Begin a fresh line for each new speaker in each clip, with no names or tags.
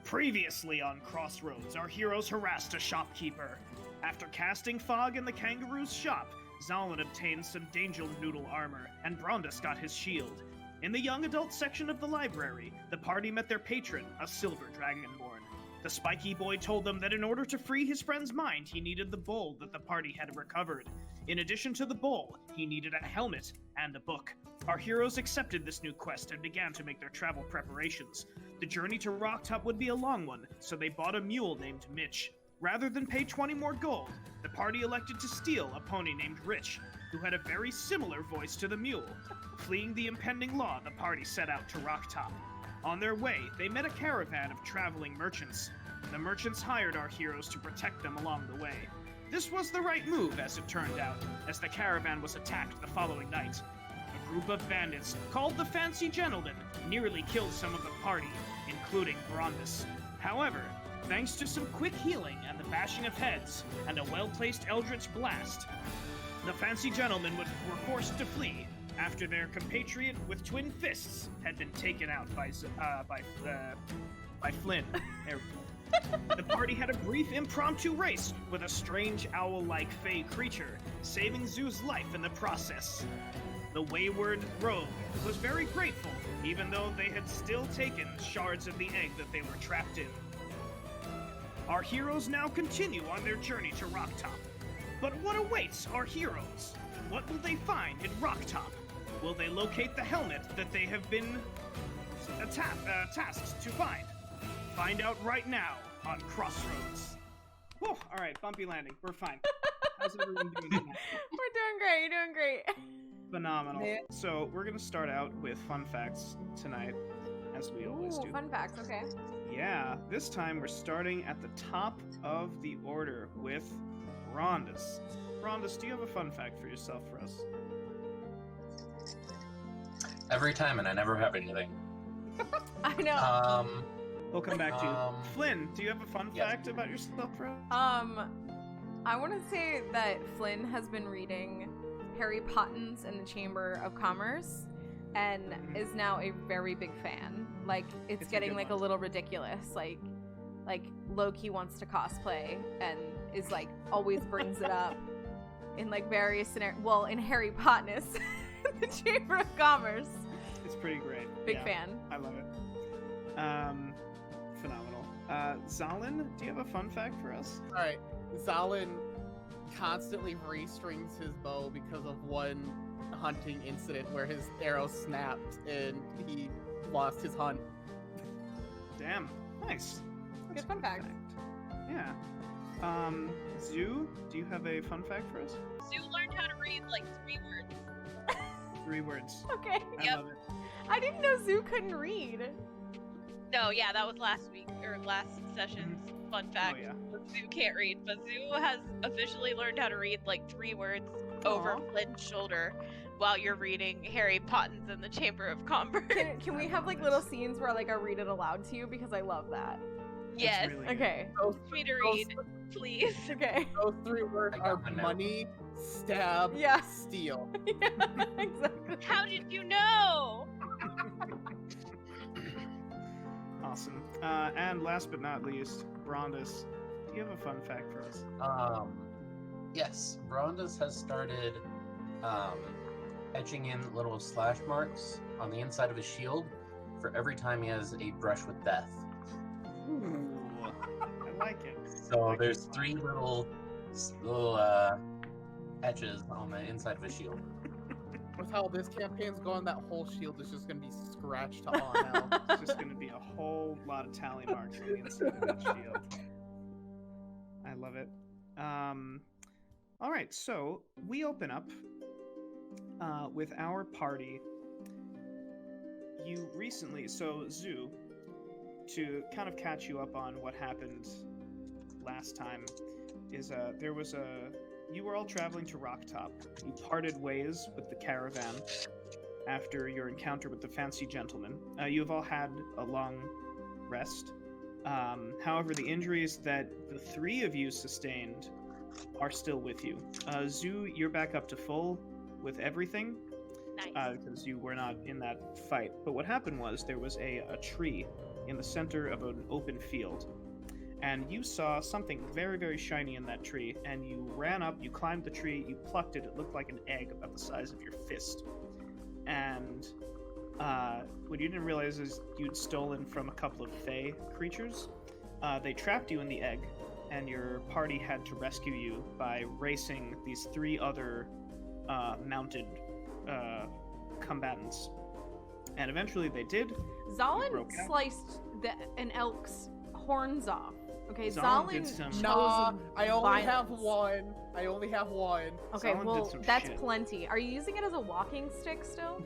Previously on Crossroads, our heroes harassed a shopkeeper. After casting fog in the kangaroo's shop, Zalin obtained some Danger Noodle armor, and Brondus got his shield. In the young adult section of the library, the party met their patron, a silver dragonborn. The spiky boy told them that in order to free his friend's mind, he needed the bowl that the party had recovered. In addition to the bowl, he needed a helmet and a book. Our heroes accepted this new quest and began to make their travel preparations. The journey to Rocktop would be a long one, so they bought a mule named Mitch. Rather than pay 20 more gold, the party elected to steal a pony named Rich, who had a very similar voice to the mule. Fleeing the impending law, the party set out to Rocktop. On their way, they met a caravan of traveling merchants. The merchants hired our heroes to protect them along the way. This was the right move, as it turned out, as the caravan was attacked the following night. A group of bandits, called the Fancy Gentlemen, nearly killed some of the party, including Brondus. However, thanks to some quick healing and the bashing of heads, and a well-placed Eldritch Blast, the Fancy Gentlemen were forced to flee after their compatriot with twin fists had been taken out by Flynn. The party had a brief impromptu race with a strange owl-like fey creature, saving Zoo's life in the process. The wayward rogue was very grateful, even though they had still taken shards of the egg that they were trapped in. Our heroes now continue on their journey to Rocktop. But what awaits our heroes? What will they find in Rocktop? Will they locate the helmet that they have been tasked to find? Find out right now on Crossroads. Whew, all right, bumpy landing. We're fine. How's everyone doing tonight?
We're doing great. You're doing great.
Phenomenal. Yeah. So we're going to start out with fun facts tonight, as we always do.
Fun facts, okay.
Yeah, this time we're starting at the top of the order with Brondus. Brondus, do you have a fun fact for yourself for us?
Every time, and I never have anything.
I know.
We'll come back to you. Flynn, do you have a fun fact about yourself for us?
I want to say that Flynn has been reading Harry Potter's in the Chamber of Commerce and is now a very big fan. Like, it's getting like a little ridiculous. Like Loki wants to cosplay and is like always brings it up in like various scenarios. Well, in Harry Potter's the Chamber of Commerce.
It's pretty great.
Big fan.
I love it. Phenomenal. Zalin, do you have a fun fact for us?
Alright. Zalin constantly restrings his bow because of one hunting incident where his arrow snapped and he lost his hunt.
Damn. Nice. That's
good fun fact.
Yeah. Zoo, do you have a fun fact for us?
Zoo learned how to read like 3 words.
3 words.
Okay.
I love it.
I didn't know Zoo couldn't read.
No, yeah, that was last week, or last session's fun fact.
Oh, yeah.
Zoo can't read, but Zoo has officially learned how to read like 3 words over Flynn's shoulder while you're reading Harry Potter's in the Chamber of Commerce.
Can we have like little scenes where like I read it aloud to you, because I love that.
Yes.
Really
okay.
Teach me to read, please.
Okay.
Those 3 words are money, stab, steal.
Yeah, exactly.
How did you know?
Awesome. And last but not least, Brondus, do you have a fun fact for us?
Yes. Brondus has started etching in little slash marks on the inside of his shield for every time he has a brush with death.
Ooh, I like it.
So there's 3 little etches on the inside of his shield.
With how this campaign's going, that whole shield is just going to be scratched on now.
It's just going to be a whole lot of tally marks on the inside of that shield. I love it. All right, so we open up with our party. You recently, so Zoo, to kind of catch you up on what happened last time, is you were all traveling to Rocktop. You parted ways with the caravan after your encounter with the Fancy Gentleman. You have all had a long rest. However, the injuries that the 3 of you sustained are still with you. Zoo, you're back up to full with everything.
Nice.
Because you were not in that fight. But what happened was there was a tree in the center of an open field. And you saw something very, very shiny in that tree, and you ran up, you climbed the tree, you plucked it. It looked like an egg about the size of your fist. And what you didn't realize is you'd stolen from a couple of Fey creatures. They trapped you in the egg, and your party had to rescue you by racing these 3 other mounted combatants. And eventually they did.
Zalin
broke out.
sliced an elk's horns off. Okay,
Zalin did
Zalin
some-
chose
Nah, I only have
violence.
one. I only have one.
Okay,
Zalin did
well,
some
that's
shit.
plenty. Are you using it as a walking stick still?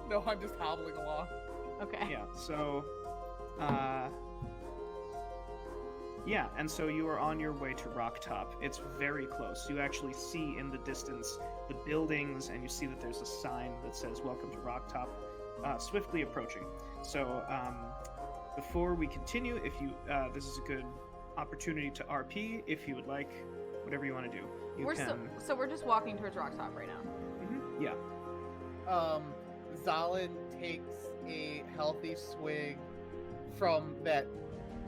No, I'm just hobbling along.
Okay.
Yeah, so yeah, and so you are on your way to Rocktop. It's very close. You actually see in the distance the buildings, and you see that there's a sign that says "Welcome to Rocktop," swiftly approaching. So before we continue, if you this is a good opportunity to RP if you would like, whatever you want to do. You
We're
can.
so we're just walking towards Rocktop right now.
Yeah.
Zalin takes a healthy swig from that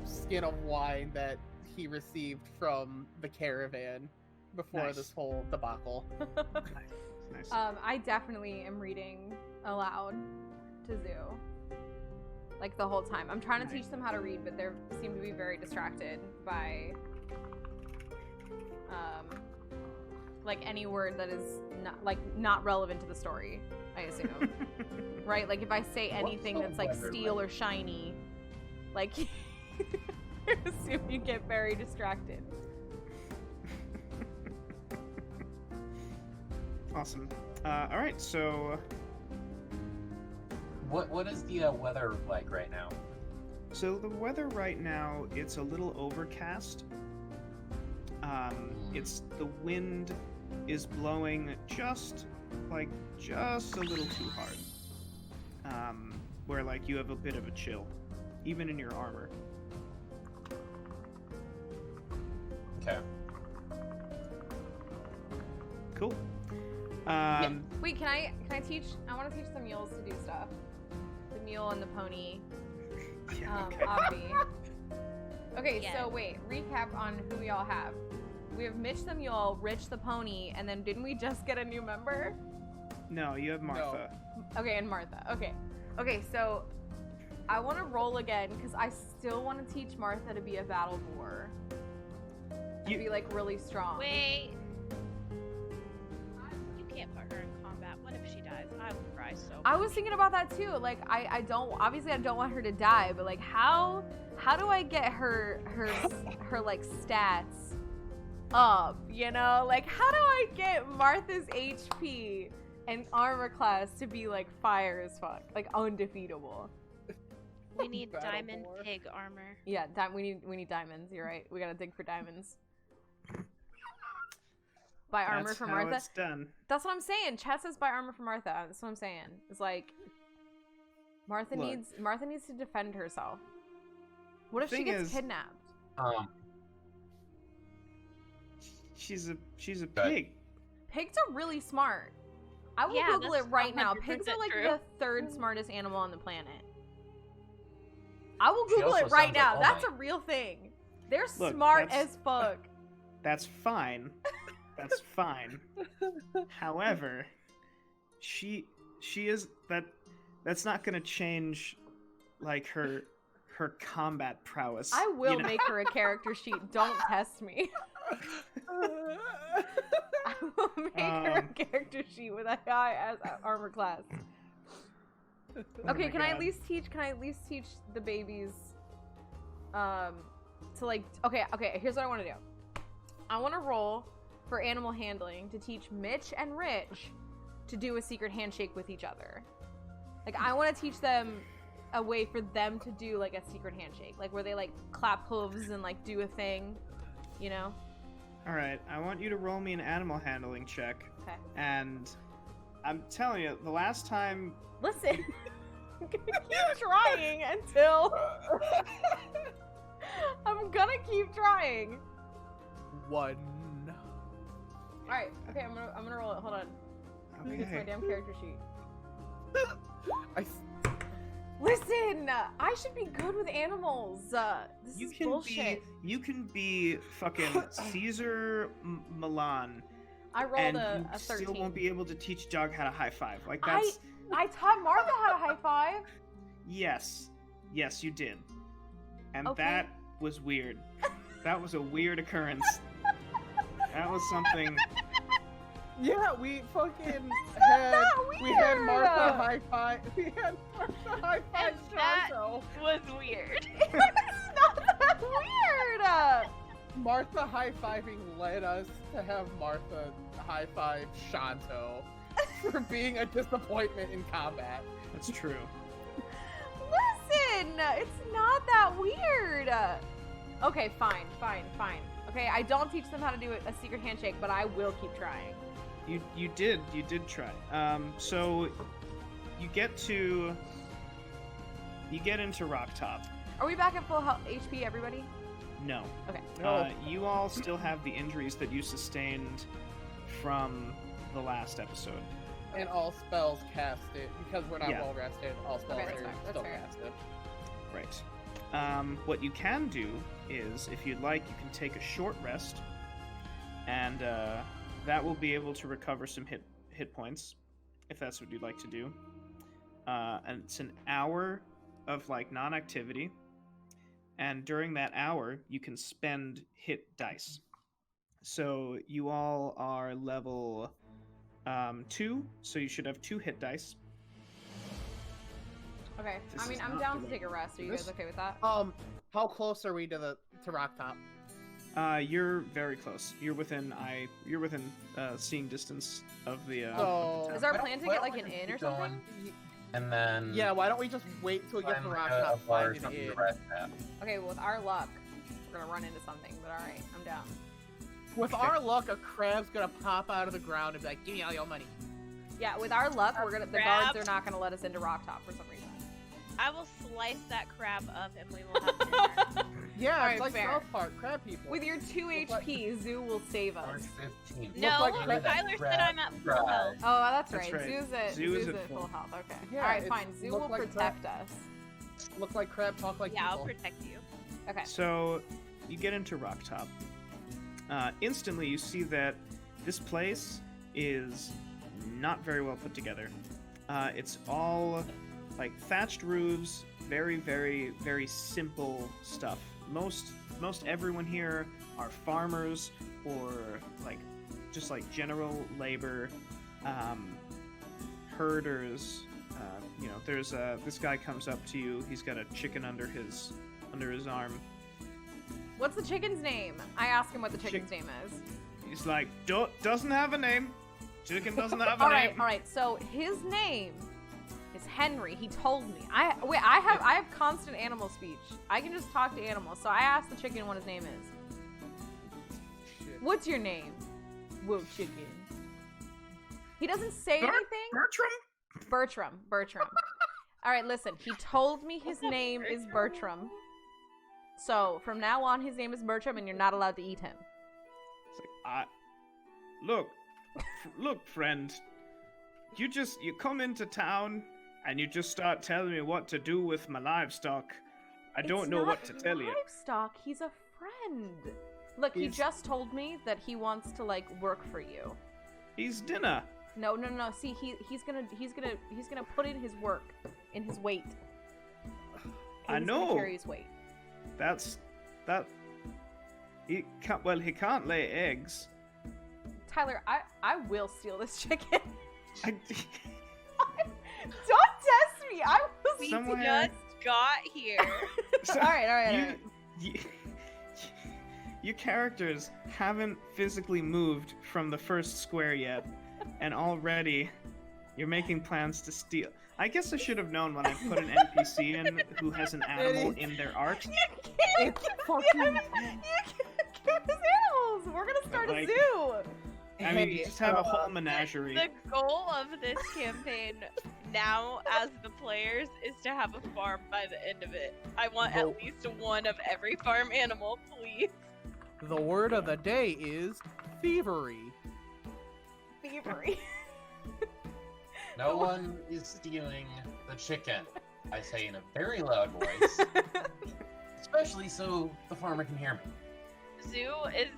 skin of wine that he received from the caravan before
Nice.
this whole debacle.
Nice.
I definitely am reading aloud to Zoo. Like the whole time. I'm trying to
Nice.
teach them how to read, but they seem to be very distracted by like any word that is not relevant to the story, I assume. Right? Like if I say anything
the
that's like
weather
steel
like?
or shiny, like I assume you get very distracted.
Awesome. All right, so
What is the weather like right now?
the weather right now, it's a little overcast. It's the wind is blowing just a little too hard. Where like you have a bit of a chill, even in your armor.
Okay.
Cool.
Wait, can I teach? I want to teach the mules to do stuff. The mule and the pony.
Yeah, okay.
Obvi. Okay,
Yes.
so wait, recap on who we all have. We have Mitch the mule, Rich the pony, and then didn't we just get a new member?
No, you have Martha.
Okay, and Martha. Okay, so I want to roll again because I still want to teach Martha to be a battle boar. And
You-
be like really strong.
Wait. You can't put her in combat. What if she dies? I will cry so
I
much.
was thinking about that too. Like I don't want her to die, but like how do I get her like stats up, you know? Like how do I get Martha's HP and armor class to be like fire as fuck, like undefeatable?
We need
Battle
diamond
boar.
pig armor.
Yeah, we need diamonds. You're right. We gotta dig for diamonds. Buy armor
That's
for
how
Martha.
it's done.
That's what I'm saying. Chat says buy armor for Martha. That's what I'm saying. It's like Martha
Look.
needs to defend herself. What if she
Thing
gets
is-
kidnapped?
She's a
Okay.
pig.
Pigs are really smart. I will
Yeah,
Google it
that's
right now.
100%
Pigs are like
true.
the third smartest animal on the planet. I will
She
Google
also
it right
sounds like
now.
All
That's
Might.
a real thing. They're
Look,
smart
that's-
as fuck.
That's fine. That's fine. However, she is that's not gonna change like her combat prowess.
I will
you know?
make her a character sheet. Don't test me. I will make her a character sheet with a high as armor class.
Oh
Okay,
my
can I at
God.
least teach the babies to like okay, here's what I want to do. I want to roll for animal handling to teach Mitch and Rich to do a secret handshake with each other. Like I want to teach them a way for them to do like a secret handshake, like where they like clap hooves and like do a thing, you know?
All right, I want you to roll me an animal handling check,
Okay.
and I'm telling you, the last time
Listen. I'm gonna keep trying until I'm gonna keep trying.
One.
All right. Okay, I'm gonna roll it. Hold on. Let me get to my
okay,
damn character sheet.
I
Listen, I should be good with animals. This is bullshit.
You can be fucking Caesar Milan,
I rolled
and
a
you
13.
still won't be able to teach Doug how to high five. Like that's
I taught Martha how to high five.
yes, you did, and
Okay.
that was weird. That was a weird occurrence. That was something.
Yeah, we fucking
that
had
weird.
Martha high five. We had Martha high five
And that-
Shanto.
Was weird.
It's not that weird.
Martha high fiving led us to have Martha high five Shanto for being a disappointment in combat.
That's true.
Listen, it's not that weird. Okay, fine. Okay, I don't teach them how to do a secret handshake, but I will keep trying.
You did try. So you get into Rock Top.
Are we back at full HP, everybody?
No.
Okay.
You all still have the injuries that you sustained from the last episode.
And all spells casted, because we're not
Yeah.
well rested, all spells
Okay, that's
are
fair, that's
still
fair.
casted.
Right. What you can do is, if you'd like, you can take a short rest, and that will be able to recover some hit points, if that's what you'd like to do. And it's an hour of like non-activity, and during that hour, you can spend hit dice. So you all are level 2, so you should have 2 hit dice.
Okay.
This
I mean,
is
I'm
not
down to
related
take a rest. Are you
this.
guys okay with that?
How close are we to Rock Top?
You're very close. You're within seeing distance of the.
So-
town.
Is our
Why
plan
don't-
to
why
get
don't
like
we
an
just
inn or
keep
something?
going, And then
Yeah, why don't we just wait till we get
find
to
like
Rock
a
Top,
bar or
find an
something
inn.
to rest at.
Okay, well, with our luck, we're gonna run into something. But all right, I'm down.
With our luck, a crab's gonna pop out of the ground and be like, "Give me all your money."
Yeah, with our luck, the guards
Crab.
are not gonna let us into Rock Top for some reason.
I will slice that crab up and we will have dinner.
Yeah,
Alright,
it's like
fair.
South Park, crab people.
With your 2
Look like-
HP, Zoo will save
March
us.
15th.
No,
like
Tyler
that
said
crab
I'm at full
fries.
health.
Oh, that's
That's
right.
right.
Zoo
Zoo is
is
at
at full
full.
health. Okay.
Yeah,
all right,
it's
fine. Zoo
look
will
like
protect us.
Look like crab, talk like
Yeah, I'll
people.
protect you.
Okay.
So, you get into Rock Top. Instantly, you see that this place is not very well put together. It's all like thatched roofs, very, very, very simple stuff. Most everyone here are farmers or like just like general labor, herders. There's this guy comes up to you. He's got a chicken under his arm.
What's the chicken's name? I ask him what the chicken's name is.
He's like, doesn't have a name. Chicken doesn't have a
All
name.
right. So his name is Henry. He told me. I have constant animal speech. I can just talk to animals. So I asked the chicken what his name is.
Shit.
What's your name? Whoa, chicken. He doesn't say anything.
Bertram?
Bertram. All right, listen. He told me his name is Bertram. So from now on, his name is Bertram, and you're not allowed to eat him.
It's like, look, friend. You come into town and you just start telling me what to do with my livestock. I don't know what to tell you.
Livestock. He's a friend. Look, he
He's-
just told me that he wants to like work for you.
He's dinner.
No. See, he's gonna put in his work, in his weight.
I
He's gonna
know.
carry his weight.
That. He can't lay eggs.
Tyler, I will steal this chicken.
I,
Don't test me. I will
We
steal.
Somewhere-
just got here.
So
All right.
Your characters haven't physically moved from the first square yet, and already you're making plans to steal. I guess I should have known when I put an NPC in who has an animal in their art.
You can't
It's
give
fucking-
him animals. We're gonna start
Like-
a zoo.
I mean, you just have a whole menagerie.
The goal of this campaign now, as the players, is to have a farm by the end of it. I want
Well-
at least one of every farm animal, please.
The word of the day is thievery.
Thievery.
No one is stealing the chicken. I say in a very loud voice, especially so the farmer can hear me.
Zoo is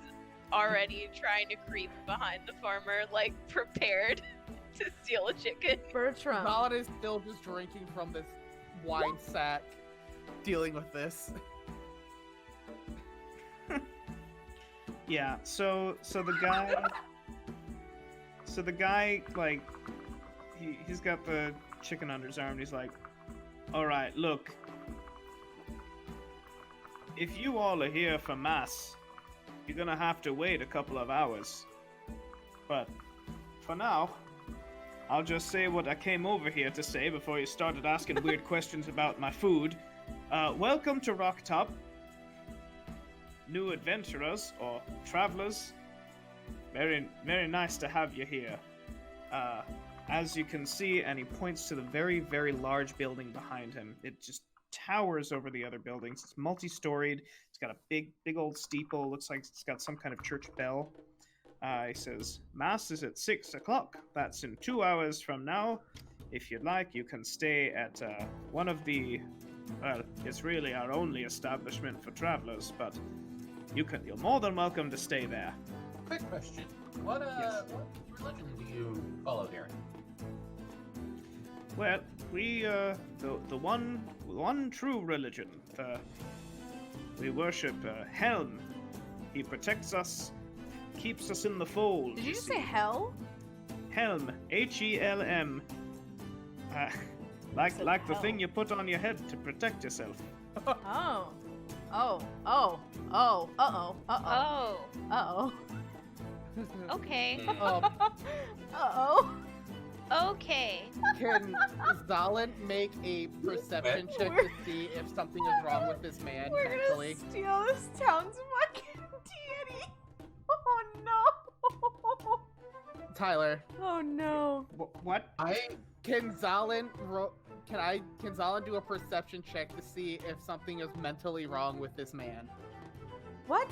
already trying to creep behind the farmer, like prepared to steal a chicken.
Bertram.
Zalin is still just drinking from this wine sack, dealing with this.
Yeah, so the guy like he's got the chicken under his arm and he's like, all right, look, if you all are here for mass, you're gonna have to wait a couple of hours, but for now I'll just say what I came over here to say before you started asking weird questions about my food. Welcome to Rocktop, new adventurers or travelers. Very, very nice to have you here. As you can see, and he points to the very, very large building behind him. It just towers over the other buildings. It's multi-storied. It's got a big, big old steeple. Looks like it's got some kind of church bell. He says, Mass is at 6 o'clock. That's in 2 hours from now. If you'd like, you can stay at one of the... Well, it's really our only establishment for travelers, but you're more than welcome to stay there.
Quick question. What religion do you follow here?
Well, we, the one true religion. We worship Helm. He protects us, keeps us in the fold.
Did you just say hell?
Helm, Helm. Like the
hell.
thing you put on your head to protect yourself.
Oh. Oh. Uh-oh.
Oh, okay.
Uh-oh.
Okay.
Can Zalin make a perception check to see if something is wrong with this man
We're
mentally?
gonna steal this town's fucking deity. Oh no.
Tyler,
Oh no.
What?
can Zalin do a perception check to see if something is mentally wrong with this man?
What?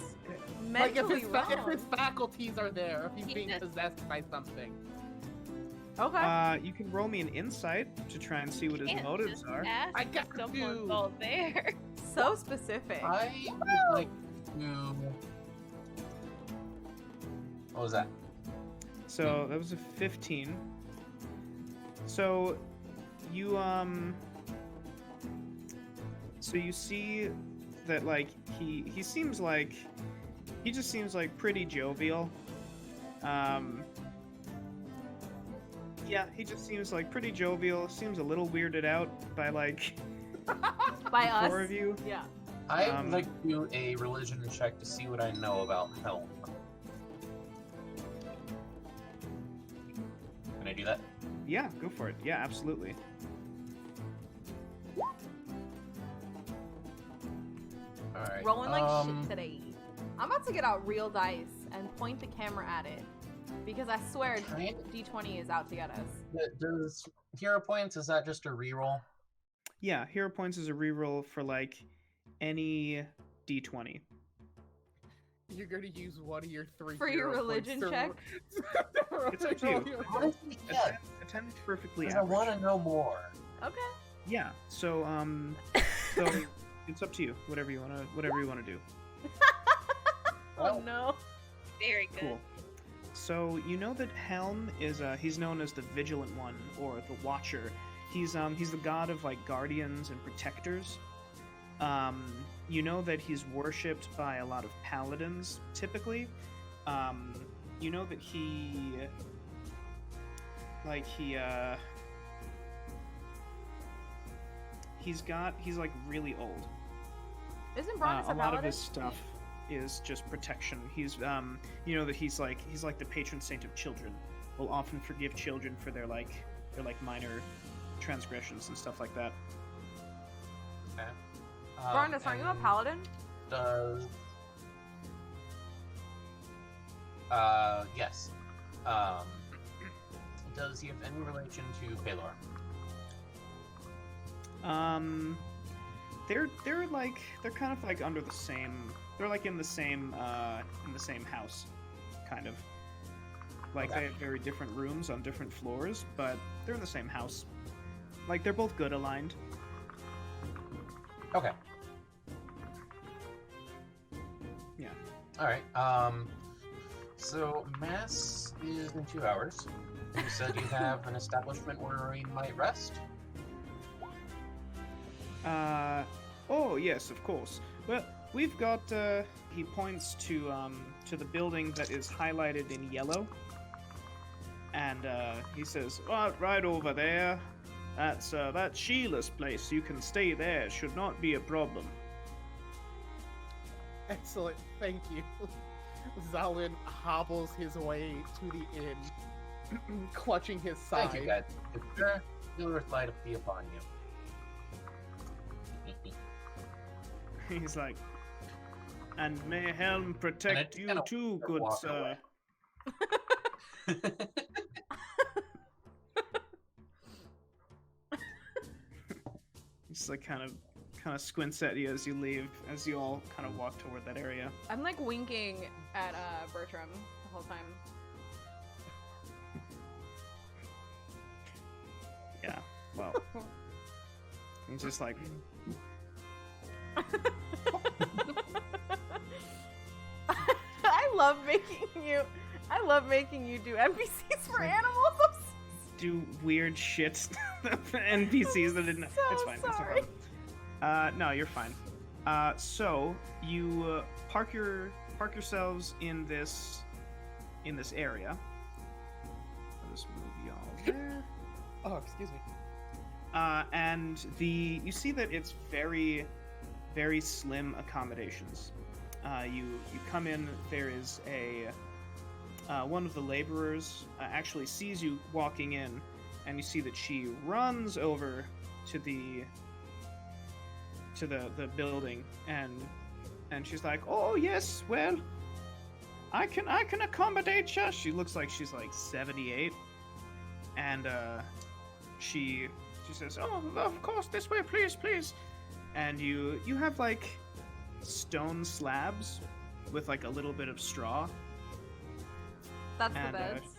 Like if
Mentally wrong.
if his faculties are there, if he's being
Yes.
possessed by something.
Okay.
You can roll me an insight to try and see what his
Can't
motives
just
are.
ask
I
if
got
someone's
you.
all there.
So specific.
I would like to... What was that?
So that was a 15. So you so you see that like he just seems like pretty jovial. Yeah, he just seems like pretty jovial. Seems a little weirded out by like
By
the
us.
four of you.
Yeah.
I would like to do a religion check to see what I know about Helm. Can I do that?
Yeah, go for it. Yeah, absolutely.
Alright.
Rolling like shit today. I'm about to get out real dice and point the camera at it. Because I swear
Kind-
D20 is out to get us.
Does hero points, is that just a reroll?
Yeah, hero points is a reroll for like any d20.
You're gonna use one of your 3
For your
hero points
religion
to-
check?
It's up to you.
Honestly,
A
yeah,
10 is perfectly
because I
average.
want to know more.
Okay.
Yeah. So so it's up to you. Whatever you wanna do.
Oh no.
Very good.
Cool. So you know that Helm is he's known as the Vigilant One or the Watcher. He's the god of like guardians and protectors. You know that he's worshipped by a lot of paladins typically. You know that he's like really old.
Isn't Brandis
A
a
lot of
paladin?
his stuff is just protection. He's you know that he's like the patron saint of children. Will often forgive children for their minor transgressions and stuff like that.
Okay.
Brandis, aren't you a
and
paladin?
Does yes. Does he have any relation to Baylor?
They're kind of like under the same. They're like in the same house, kind of. Like
Okay.
they have very different rooms on different floors, but they're in the same house. Like they're both good aligned.
Okay.
Yeah.
All right. So mass is in 2 hours. You said you have an establishment where we might rest.
Oh yes, of course. Well, we've got. He points to the building that is highlighted in yellow, and he says, right over there. That's Sheila's place. You can stay there. Should not be a problem.
Excellent, thank you. Zalin hobbles his way to the inn, clutching his side.
Thank you, guys. You'll light up be upon you.
He's like, and may Helm protect you too, good sir. Just like kind of squints at you as you leave, as you all kind of walk toward that area.
I'm like winking at Bertram the whole time.
Yeah, well, he's just like.
I love making you do NPCs for animals.
Do weird shit NPCs that didn't.
So
It's fine.
sorry.
It's no problem. No, you're fine. So you park yourselves in this area. I'll just move y'all there.
Oh, excuse me.
And you see that it's very, very slim accommodations. You come in. There is one of the laborers actually sees you walking in, and you see that she runs over to the building, and she's like, "Oh yes, well, I can accommodate you." She looks like she's like 78, and she says, "Oh, of course, this way, please, please." And you have like stone slabs with like a little bit of straw.
That's the
And,
beds.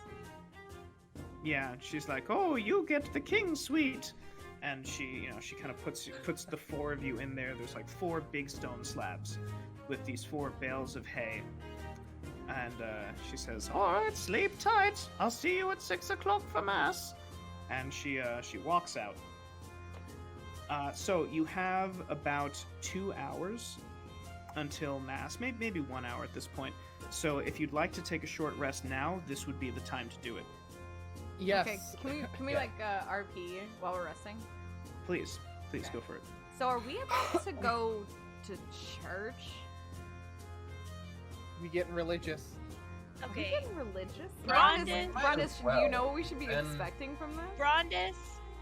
Yeah, she's like, "Oh, you get the king suite," and she kind of puts the four of you in there. There's like 4 big stone slabs with these 4 bales of hay, and she says, "All right, sleep tight. I'll see you at 6 o'clock for mass," and she walks out. So you have about 2 hours until mass, maybe 1 hour at this point. So if you'd like to take a short rest now, this would be the time to do it.
Yes.
Okay, can we
Yeah.
like RP while we're resting?
Please go for it.
So are we about to go to church?
We getting religious.
Are we
Okay.
getting religious?
Brondis.
Brondis, do you
Well,
know what we should be
then-
expecting from this?
Brondis,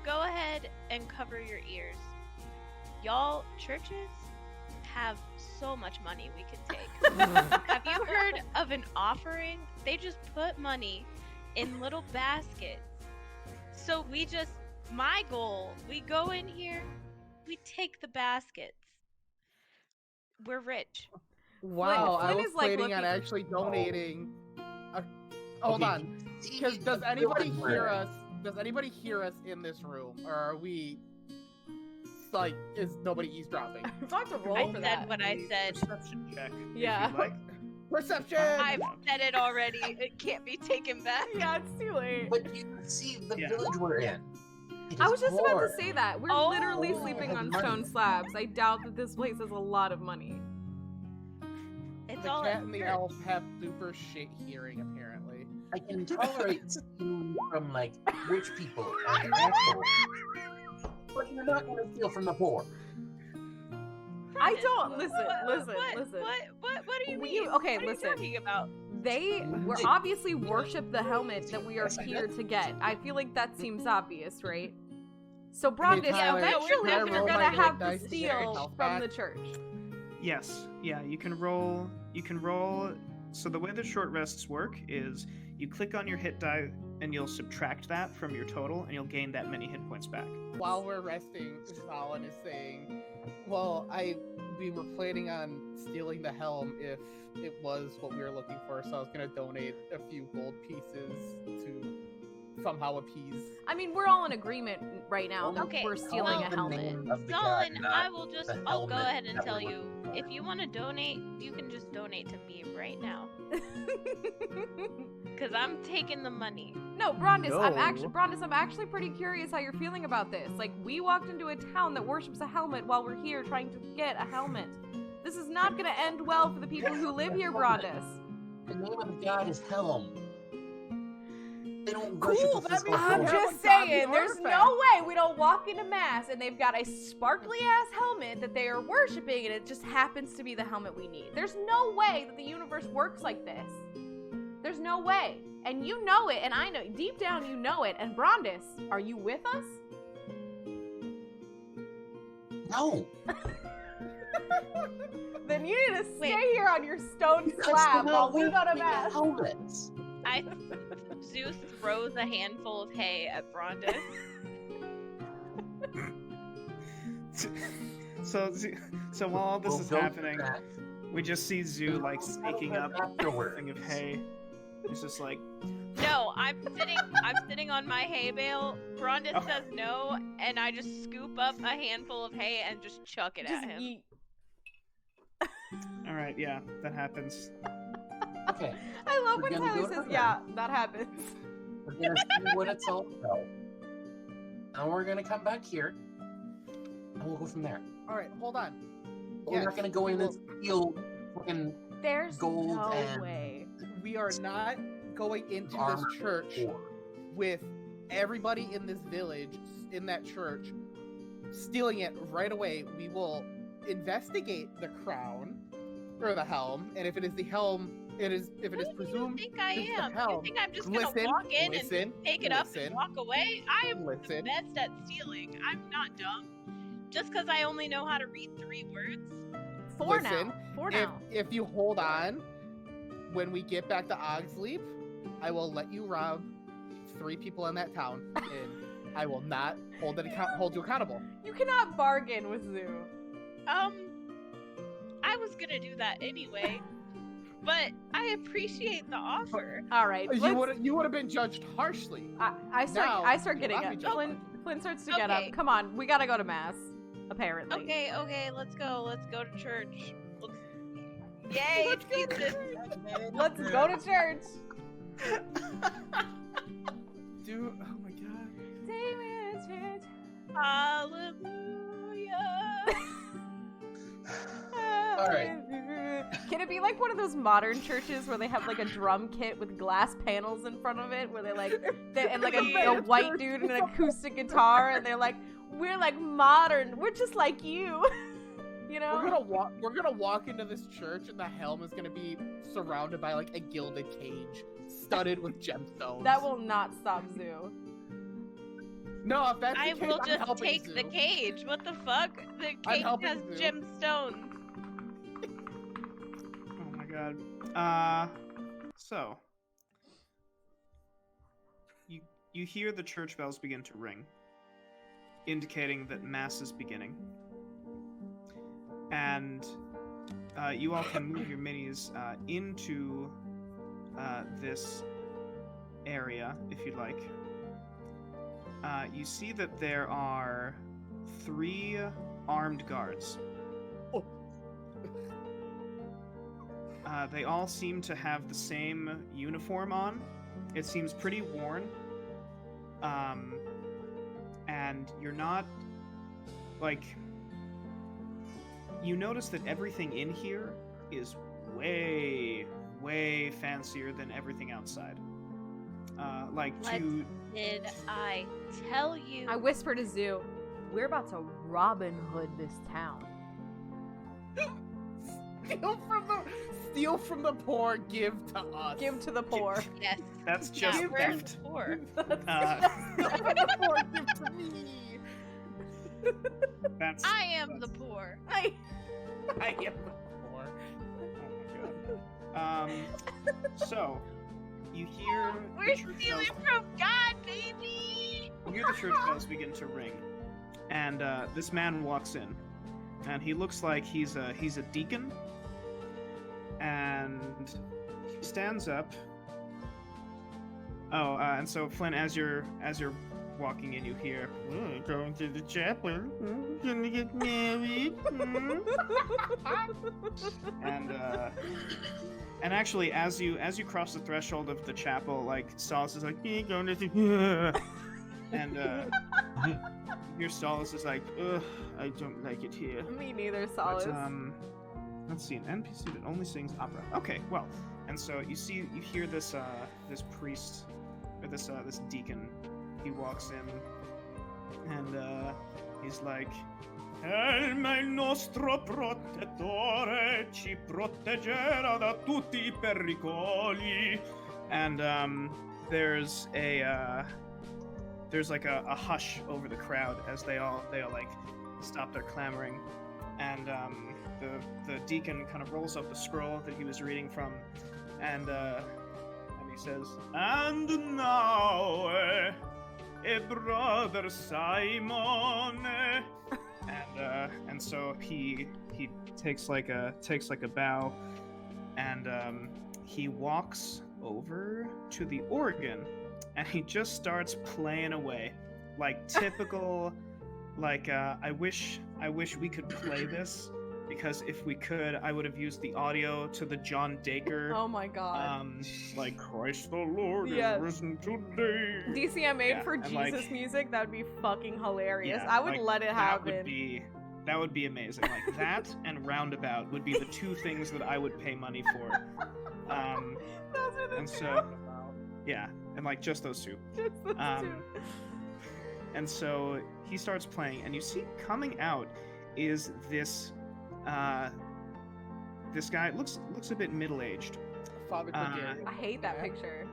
go ahead and cover your ears. Y'all, churches have so much money we can take. Have you heard of an offering? They just put money in little baskets. So my goal, we go in here, we take the baskets. We're rich.
Wow, I
Flynn
was
is, like,
planning on
looking-
actually donating. Hold
Okay.
on, because does anybody hear us? Does anybody hear us in this room, or are we? Like, is nobody eavesdropping?
I have to roll
I
for
said
that.
what I said.
Perception check.
Yeah.
If you'd like.
Perception.
I've said it already. It can't be taken back.
Yeah, it's too late.
But you can see the
Yeah.
village we're in. It
I
is
was just about
poor.
to say that. We're
Oh.
literally sleeping on
Money.
stone slabs. I doubt that this place has a lot of money.
It's
The
all
cat
at
and the
church.
elf have super shit hearing, apparently.
I can tolerate stealing from like rich people and assholes, but you're not going to steal from the poor.
I don't listen.
What do you
We-
mean?
okay,
what
listen.
Are you talking about?
They were obviously worship the helmet that we are here to get. I feel like that seems obvious, right? So Brondis,
Tyler,
eventually
can I
you're
roll
gonna
my
have
dice
to
to get
steal
yourself
from
back?
the church.
Yes. Yeah, you can roll. So the way the short rests work is you click on your hit die and you'll subtract that from your total and you'll gain that many hit points back.
While we're resting, Stalin is saying, "Well, we were planning on stealing the helm if it was what we were looking for, so I was gonna donate a few gold pieces to somehow appease.
I mean, we're all in agreement right now that
Okay,
we're stealing
well-
a helmet.
Solon,
not
I will just,
the
I'll go
helmet
ahead and
that
tell
we're
you, if you want to donate, you can just donate to me right now. Because I'm taking the money.
No, Brondis, I'm
No.
actually pretty curious how you're feeling about this. Like, we walked into a town that worships a helmet while we're here trying to get a helmet. This is not gonna end well for the people who live here, Brondis.
The name of the god is Helm. They don't
Cool,
worship a
that
physical
means
I'm
form.
have
just
a godly
saying, there's
artifact.
no way we don't walk into mass and they've got a sparkly ass helmet that they are worshiping and it just happens to be the helmet we need. There's no way that the universe works like this. There's no way. And you know it, and I know, deep down you know it. And Brondis, are you with us?
No.
Then you need to stay
Wait.
here on your stone
Because
slab
we're
while
not
we go to
wearing
mass.
helmets.
Zeus throws a handful of hay at Brondis.
So while all this
We'll
is
go
happening,
back.
we just see Zoo like sneaking up a
afterwards.
thing of hay. He's just like,
No, I'm sitting on my hay bale. Brondis
Oh.
says no, and I just scoop up a handful of hay and just chuck it
Just
at him.
yeet.
all right, yeah, that happens.
Okay,
I love
We're
when
gonna
Tyler
go to
says,
the
yeah, that happens.
we're gonna see what it's all about. And we're gonna come back here, and we'll go from there.
All right, hold on.
We're not gonna go in and steal fucking
There's
Gold
no
and-
way.
We are not going into
armor
this church
core.
with everybody in this village, in that church, stealing it right away. We will investigate the crown or the helm, and if it is the helm, if it is
Who do you
presumed.
think I
it's the
am? You
helm.
think I'm just gonna
Listen,
walk in
listen,
and just take it up
listen.
and walk away? I am the
Listen.
best at stealing. I'm not dumb. Just because I only know how to read 3 words.
Four
Listen,
now. Four
If,
now.
if you hold on, when we get back to Ogsleep, I will let you rob 3 people in that town, and I will not hold you accountable.
You cannot bargain with Zoo.
I was gonna do that anyway, but I appreciate the offer.
All right.
You would have been judged harshly.
I start
you
getting
will not
it.
be judged.
Flynn starts to get up.
Okay.
Come on, we gotta go to mass. Apparently.
Okay, let's go. Let's go to church. Yay, Jesus.
Let's go to church.
Dude, oh my god.
Take me to church.
Hallelujah.
All right.
Can it be like one of those modern churches where they have like a drum kit with glass panels in front of it, where and like a white dude and an acoustic guitar, and they're like, we're like modern, we're just like you, you know?
We're gonna walk into this church, and the helm is gonna be surrounded by like a gilded cage, studded with gemstones.
That will not stop Zoo.
No, if that's the
I
case,
will
I'm
just
helping
take
Zoo.
the cage. What the fuck? The
I'm
cage
helping
has
Zoo.
gemstones.
Oh my god. So you hear the church bells begin to ring, indicating that mass is beginning. And you all can move your minis into this area if you'd like. You see that there are 3 armed guards.
Oh.
They all seem to have the same uniform on. It seems pretty worn. And you're not, like... You notice that everything in here is way, way fancier than everything outside.
Did I tell you?
I whisper to Zoo, we're about to Robin Hood this town.
Steal from the poor, give to us.
Give to the poor.
Yes.
That's just
Now we're
theft.
poor.
Steal from the poor, give to me.
That's.
I am the poor.
I am the poor.
Oh my god. So you hear
We're
the church
stealing
bells.
from God, baby.
You hear the church bells begin to ring, and this man walks in, and he looks like he's a deacon, and he stands up, And so Flynn, as you're walking in, you hear, going to the chapel, gonna get married. And actually, as you cross the threshold of the chapel, like Solace is like, going to the and your Solace is like, ugh, I don't like it here.
Me neither, Solace.
But, let's see, an NPC that only sings opera. Okay, well, and so you hear this this priest or this deacon. He walks in, and he's like, Helm il nostro protettore ci proteggerà da tutti I pericoli. And there's like a hush over the crowd as they all like stop their clamoring, and the deacon kind of rolls up the scroll that he was reading from, and he says, and now brother Simon, and so he takes like a bow, and he walks over to the organ, and he just starts playing away, like typical, like I wish we could play this, because if we could, I would have used the audio to the John Dacre.
Oh my god.
Like Christ the Lord
Yes.
is risen today.
DCM made for
and,
Jesus
like,
music, that would be fucking hilarious.
Yeah,
I would
like,
let it happen.
That would be amazing. Like that and Roundabout would be the two things that I would pay money for.
Those are the
And
two.
so, yeah, and like just those two.
Just those two.
And so he starts playing, and you see coming out is this guy looks a bit middle-aged.
Father Cordelia.
I hate that picture.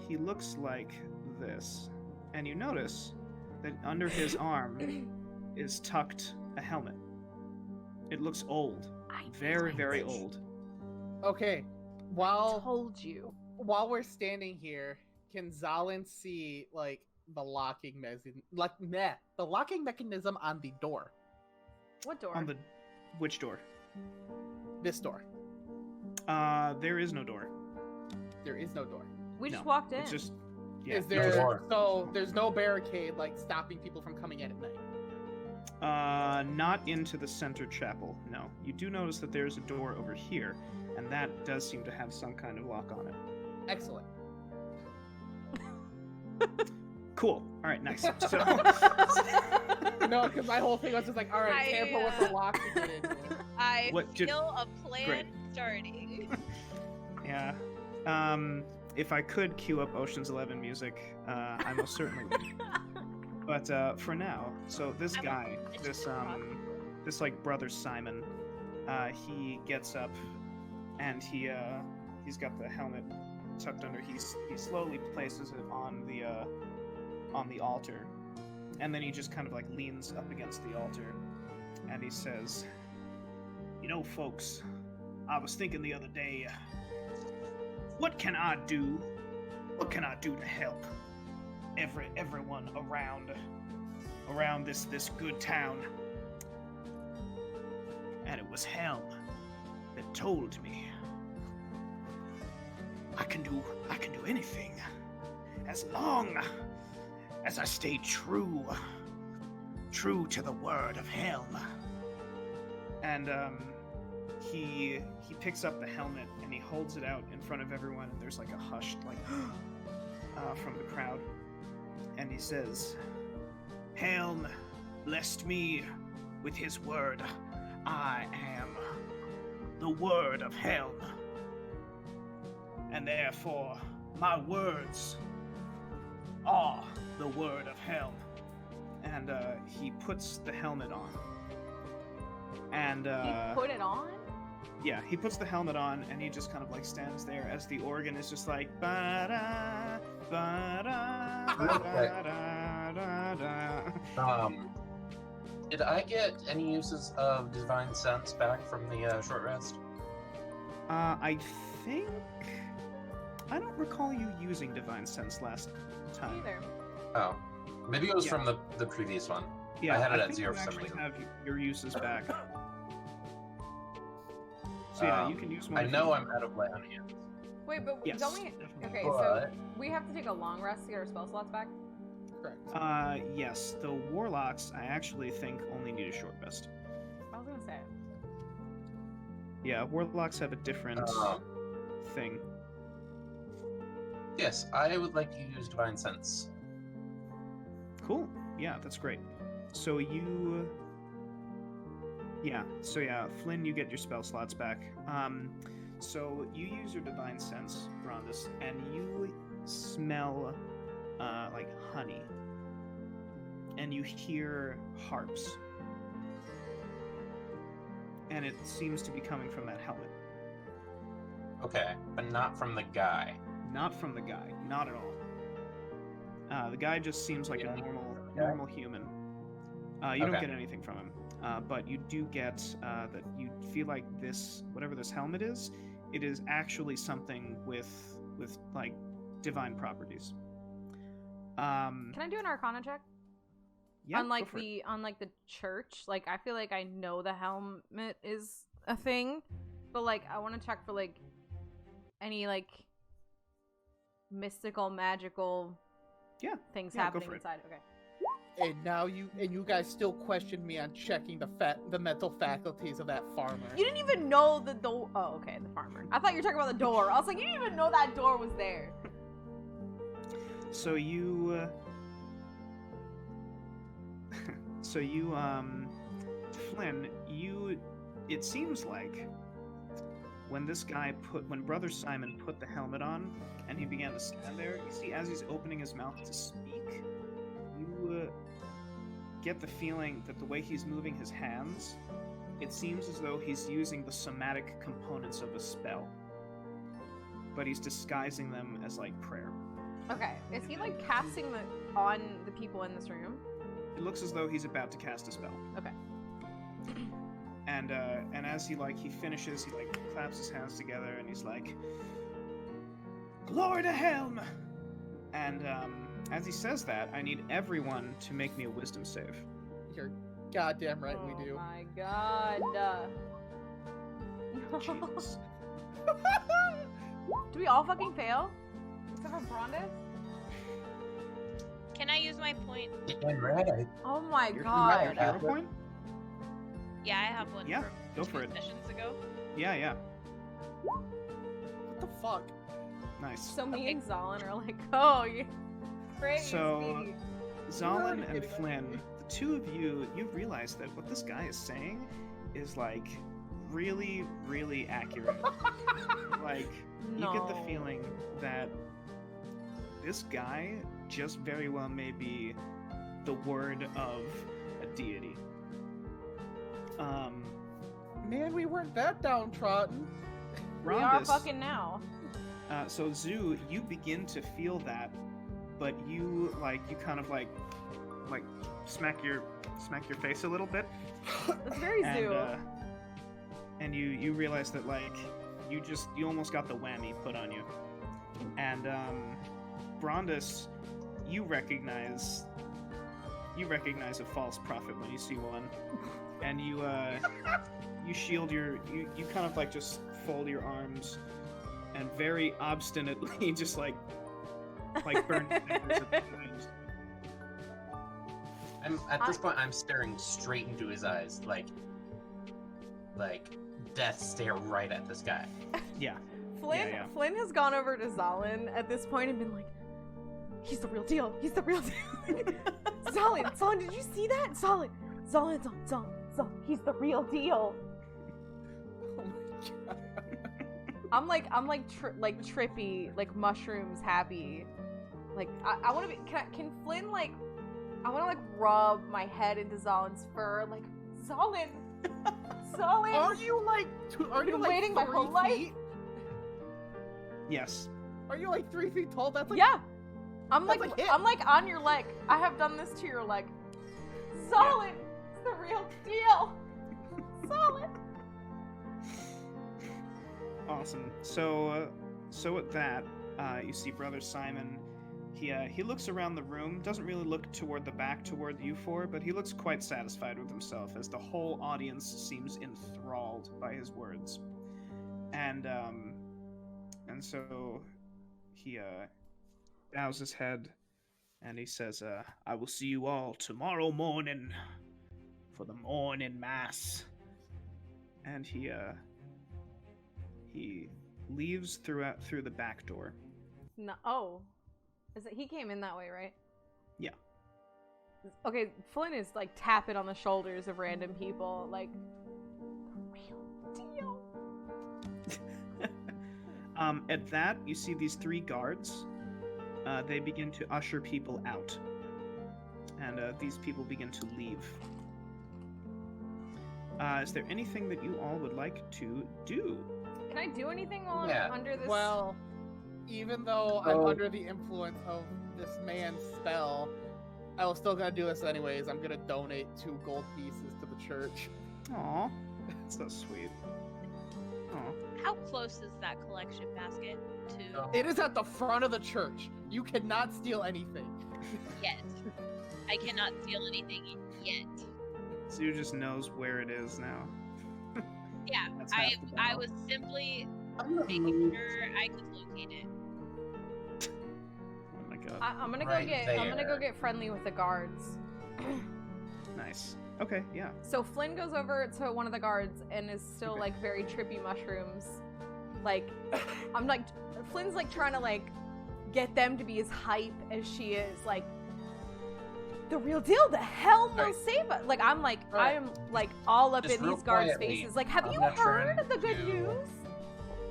He looks like this, and you notice that under his arm is tucked a helmet. It looks old, very, very old.
Okay,
I told you.
while we're standing here, can Zalin see like the locking mechanism on the door?
What door?
On the which door?
This door.
There is no door.
There is no door.
We just
No,
walked in.
It's just
Is
no
there
door.
so there's no barricade like stopping people from coming in at night?
not into the center chapel. No, you do notice that there is a door over here, and that does seem to have some kind of lock on it.
Excellent.
Cool. All right, nice. So
No, because my whole thing was just like, all right, Tampa with the lock to get into it.
I
What did-
feel a plan
Great.
starting.
yeah, if I could cue up Ocean's 11 music, I most certainly would. But for now, so this guy, this like brother Simon, he gets up, and he's got the helmet tucked under. He slowly places it on the altar, and then he just kind of like leans up against the altar, and he says, "You know, folks, I was thinking the other day, what can I do? What can I do to help everyone around this good town?" And it was Helm that told me, I can do anything as long as I stay true to the word of Helm. And he picks up the helmet and he holds it out in front of everyone, and there's like a hushed like from the crowd, and he says, "Helm blessed me with his word. I am the word of Helm, and therefore my words are the word of Helm." And he puts the helmet on. And
You put it on?
yeah, he puts the helmet on, and he just kind of like stands there as the organ is just like ba-da, ba-da, ba-da-da-da-da.
Did I get any uses of divine sense back from the short rest?
I think I don't recall you using divine sense last time.
Either.
Oh, maybe it was
Yeah.
from the previous one.
Yeah,
I had it at
think
0
you
for some
actually
reason.
have your uses back. So yeah, you can use one.
I
if
know
you-
I'm out of lay on hands.
Wait, but
Yes,
don't we?
definitely.
Okay, so
But
we have to take a long rest to get our spell slots back.
Correct.
Yes, the warlocks I actually think only need a short rest.
I was gonna say.
Yeah, warlocks have a different thing.
yes, I would like to use Divine Sense.
Cool. Yeah, that's great. So you... Yeah, Flynn, you get your spell slots back. So you use your Divine Sense, Rondus, and you smell, like, honey. And you hear harps. And it seems to be coming from that helmet.
Okay, but not from the guy.
Not from the guy. Not at all. The guy just seems like a normal human. You don't
Okay.
get anything from him. But you do get that you feel like this, whatever this helmet is, it is actually something with like divine properties.
Can I do an Arcana check?
Yeah,
Unlike
go for it.
the church, like I feel like I know the helmet is a thing, but like I want to check for like any like mystical, magical things
Yeah, go
happening
for it.
inside. Okay.
And now you guys still question me on checking the mental faculties of that farmer.
You didn't even know the door. Oh, okay, the farmer. I thought you were talking about the door. I was like, you didn't even know that door was there.
So you, Flynn, it seems like when Brother Simon put the helmet on and he began to stand there, you see as he's opening his mouth to speak, you get the feeling that the way he's moving his hands, it seems as though he's using the somatic components of a spell, but he's disguising them as like prayer.
Okay, is he like casting on the people in this room?
It looks as though he's about to cast a spell.
Okay.
And as he finishes, he like claps his hands together and he's like, "Glory to Helm!" And as he says that, I need everyone to make me a wisdom save.
You're goddamn right we do.
Oh my god. No.
Jesus.
Do we all fucking fail? Except for Brondis?
Can I use my point?
And right.
Oh my
You're
god.
hero point?
Yeah, I have one.
Yeah,
from
go
2
for it.
sessions ago.
Yeah.
What the fuck?
Nice.
So me and Zalin are like, oh, you crazy.
So, Zalin and
kidding.
Flynn, the two of you realize that what this guy is saying is like really, really accurate. Like, you get the
No.
feeling that this guy just very well may be the word of a deity.
Man, we weren't that downtrodden.
We are
Rondus,
fucking now.
so Zoo, you begin to feel that, but you kind of like smack your face a little bit,
That's very
and
Zoo.
and you realize that like you almost got the whammy put on you, and Brondus, you recognize a false prophet when you see one, and you shield you kind of like just fold your arms and very obstinately just like burn your fingers at the times.
At this point, I'm staring straight into his eyes, like death stare right at this guy.
Yeah.
Flynn has gone over to Zalin at this point and been like, he's the real deal. He's the real deal. Zalin, did you see that? Zalin, he's the real deal.
Oh my god.
I'm like trippy, like mushrooms happy. Like I want to be. Can Flynn like? I want to like rub my head into Zalin's fur, like Zalin.
Are you like? Are you
been
like
waiting my
3
whole life.
feet?
Yes.
Are you like 3 feet tall? That's like
Yeah, I'm
That's
like
like it.
I'm like on your leg. I have done this to your leg. Zalin, it's the real deal. Zalin.
Awesome. So at that, you see Brother Simon. He looks around the room, doesn't really look toward the back, toward you four, but he looks quite satisfied with himself, as the whole audience seems enthralled by his words. And And so he bows his head and he says, I will see you all tomorrow morning for the morning mass. And he leaves through the back door.
No, oh. Is it, he came in that way, right?
Yeah.
Okay, Flynn is like tapping on the shoulders of random people, like, the real deal.
At that, you see these 3 guards. They begin to usher people out. And these people begin to leave. Is there anything that you all would like to do?
Can I do anything while
Yeah.
I'm under this?
Well, even though I'm under the influence of this man's spell, I was still gonna do this anyways. I'm gonna donate 2 gold pieces to the church.
Aw, that's so sweet. Aw.
How close is that collection basket to
Oh.
It is at the front of the church. You cannot steal anything.
yet? I cannot steal anything yet.
So you just knows where it is now.
Yeah,
That's
I
half the
I
battle.
was simply
I'm gonna
making
move
sure I could locate it.
Oh my god.
I'm gonna
right
I'm gonna go
there.
get friendly with the guards.
Nice. Okay, yeah.
So Flynn goes over to one of the guards and is still
Okay.
like very trippy mushrooms. Like, I'm like, Flynn's like trying to like get them to be as hype as she is. Like, the real deal, the Helm will
Right.
save us. Like, I'm like,
Right.
I'm like all up
Just
in
real
these guards'
quietly,
faces. Like, have
I'm
you
not
heard
trying
the good
to-
news?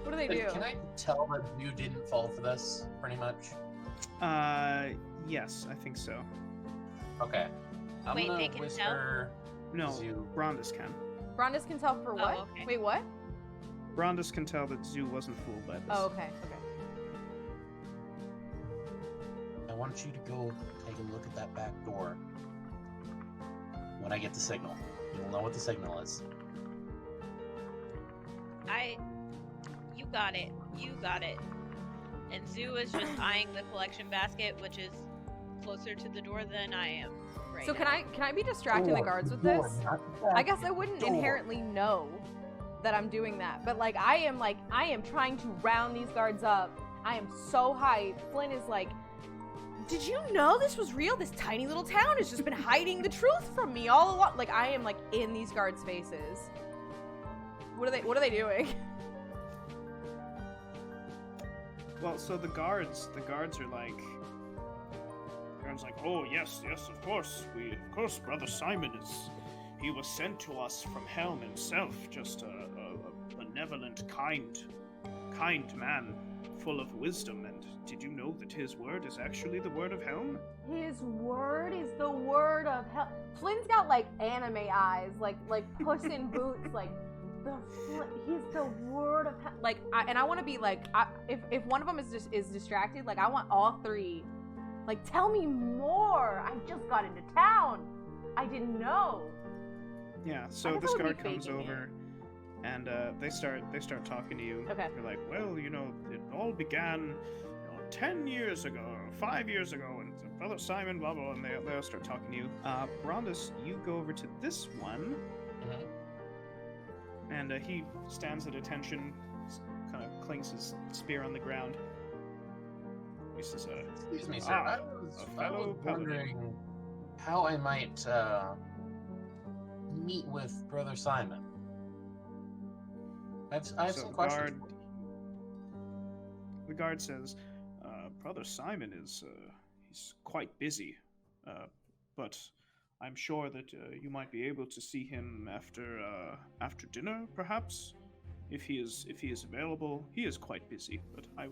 What do they do?
Can I tell that you didn't fall for this, pretty much?
Yes, I think so.
Okay. I'm
Wait,
gonna
they can
whisper
No,
Zoo.
Brondis can.
Brondis can tell for what?
okay.
Wait, what?
Brondis can tell that Zoo wasn't fooled by this.
Oh, okay, okay.
I want you to go take a look at that back door. When I get the signal, you'll know what the signal is.
You got it. You got it. And Zoo is just eyeing the collection basket, which is closer to the door than I am right
So
now.
can I be distracting the guards with this? I guess I wouldn't
door.
inherently know that I'm doing that, but like I am trying to round these guards up. I am so hyped. Flynn is like, did you know this was real? This tiny little town has just been hiding the truth from me all along. Like I am like in these guards' faces. What are they doing?
Well, so the guards are like, oh yes, of course, Brother Simon he was sent to us from Helm himself, just a benevolent, kind man, full of wisdom. And did you know that his word is actually the word of Helm?
His word is the word of hell. Flynn's got like anime eyes, like Puss in Boots, like he's the word of hell. Like, I want to be like, if one of them is distracted, like I want all 3. Like, tell me more. I just got into town. I didn't know.
Yeah.
I
So
guess
this
I would be
guard comes
faking it.
over, and they start talking to you.
Okay.
They're like, well, it all began 10 years ago, or 5 years ago, and Brother Simon, blah, blah, and they'll start talking to you. Brondis, you go over to this one,
Mhm.
and he stands at attention, kind of clings his spear on the ground. He says,
Excuse me, sir.
Ah,
I was
a fellow
wondering how I might meet with Brother Simon. I have
so
some questions.
the guard says, Brother Simon is, he's quite busy, but I'm sure that you might be able to see him after dinner, perhaps, if he is available. He is quite busy, but I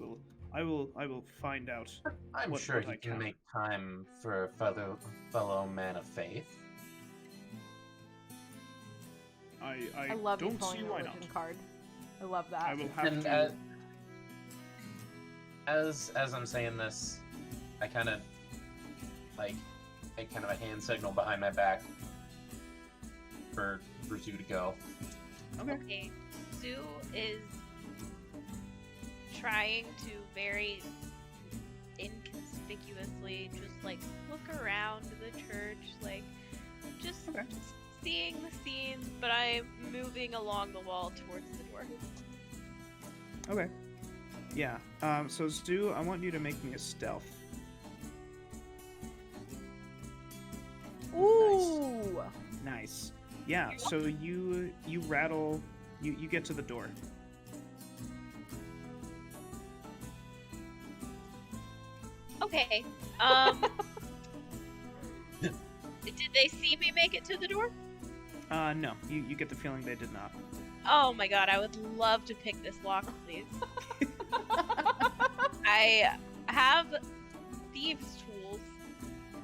will find out.
I'm
what
sure
I
he can
can.
make time for a fellow man of faith.
I
love you
don't
pulling
see
the
why
religion
not.
card. I love that.
I will have
And
to.
as I'm saying this, I kind of make kind of a hand signal behind my back for Zoo to go.
Okay. Zoo is trying to very inconspicuously just like look around the church, like just
Okay.
seeing the scenes, but I'm moving along the wall towards the door.
Okay. Yeah. So Stu, I want you to make me a stealth.
Ooh.
Nice. Yeah. So you rattle. You get to the door.
Okay. Did they see me make it to the door?
No. You get the feeling they did not.
Oh my god, I would love to pick this lock, please. I have thieves' tools,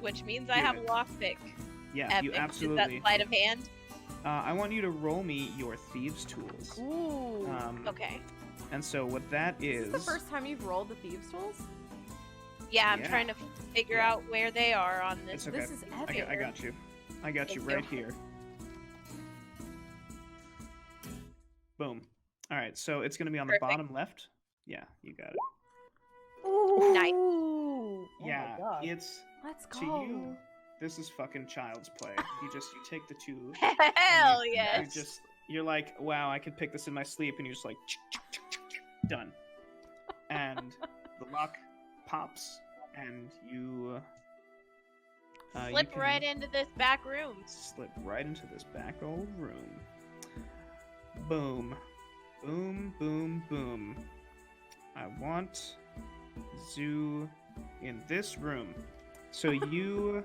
which means I have a lockpick.
Yeah,
Epic.
you
Is
absolutely.
that sleight of hand?
I want you to roll me your thieves' tools.
Ooh.
Okay.
And so what that
Is
is.
this the first time you've rolled the thieves' tools?
Yeah, I'm
Yeah.
trying to figure out where they are on this.
It's okay.
This is
I
epic.
got you. I got you
Thank
right
you.
here. Boom. All right, so it's going to be on the
Perfect.
bottom left. Yeah, you got it.
Ooh.
Nice.
Oh
Yeah,
my God.
it's
Let's go.
to you. This is fucking child's play. You take the two.
Hell
and
yes.
You're like, wow, I could pick this in my sleep, and you're just like, done. And the lock pops, and you
Slip
can
right into this back room.
slip right into this back old room. Boom, boom, boom, boom. I want Zoo in this room. So you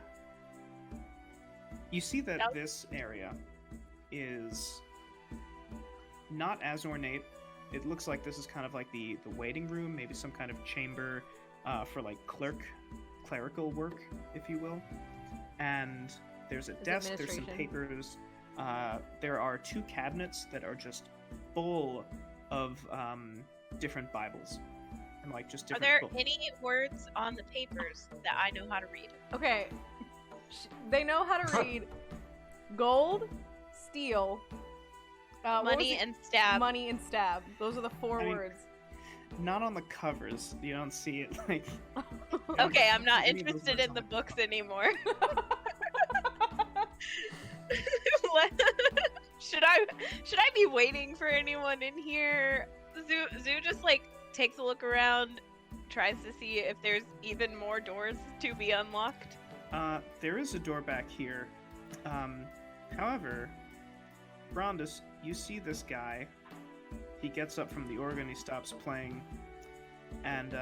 see that
Yep.
this area is not as ornate. It looks like this is kind of like the waiting room, maybe some kind of chamber for like clerical work, if you will. And there's a
Is it
desk, there's some
administration?
papers. There are 2 cabinets that are just full of different Bibles. And like just
Are
different
there
books.
any words on the papers that I know how to read?
Okay. They know how to read gold, steel, what was
Money
it?
and stab.
Money and stab. Those are the 4
I mean,
words.
Not on the covers. You don't see it like.
Okay, I'm not
Any of those
interested
words
in
on
the
the
books
cover.
anymore. should I be waiting for anyone in here? Zoo just like takes a look around, tries to see if there's even more doors to be unlocked.
There is a door back here. However, Brondus, you see this guy. He gets up from the organ, he stops playing, and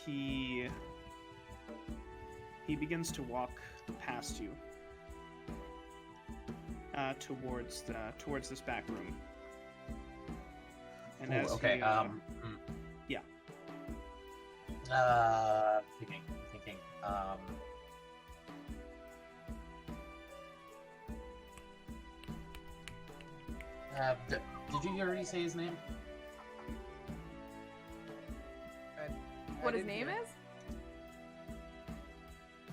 he begins to walk past you towards this back room. And
Ooh,
as
okay.
he, yeah.
Thinking. Did you already say his name?
What his name is?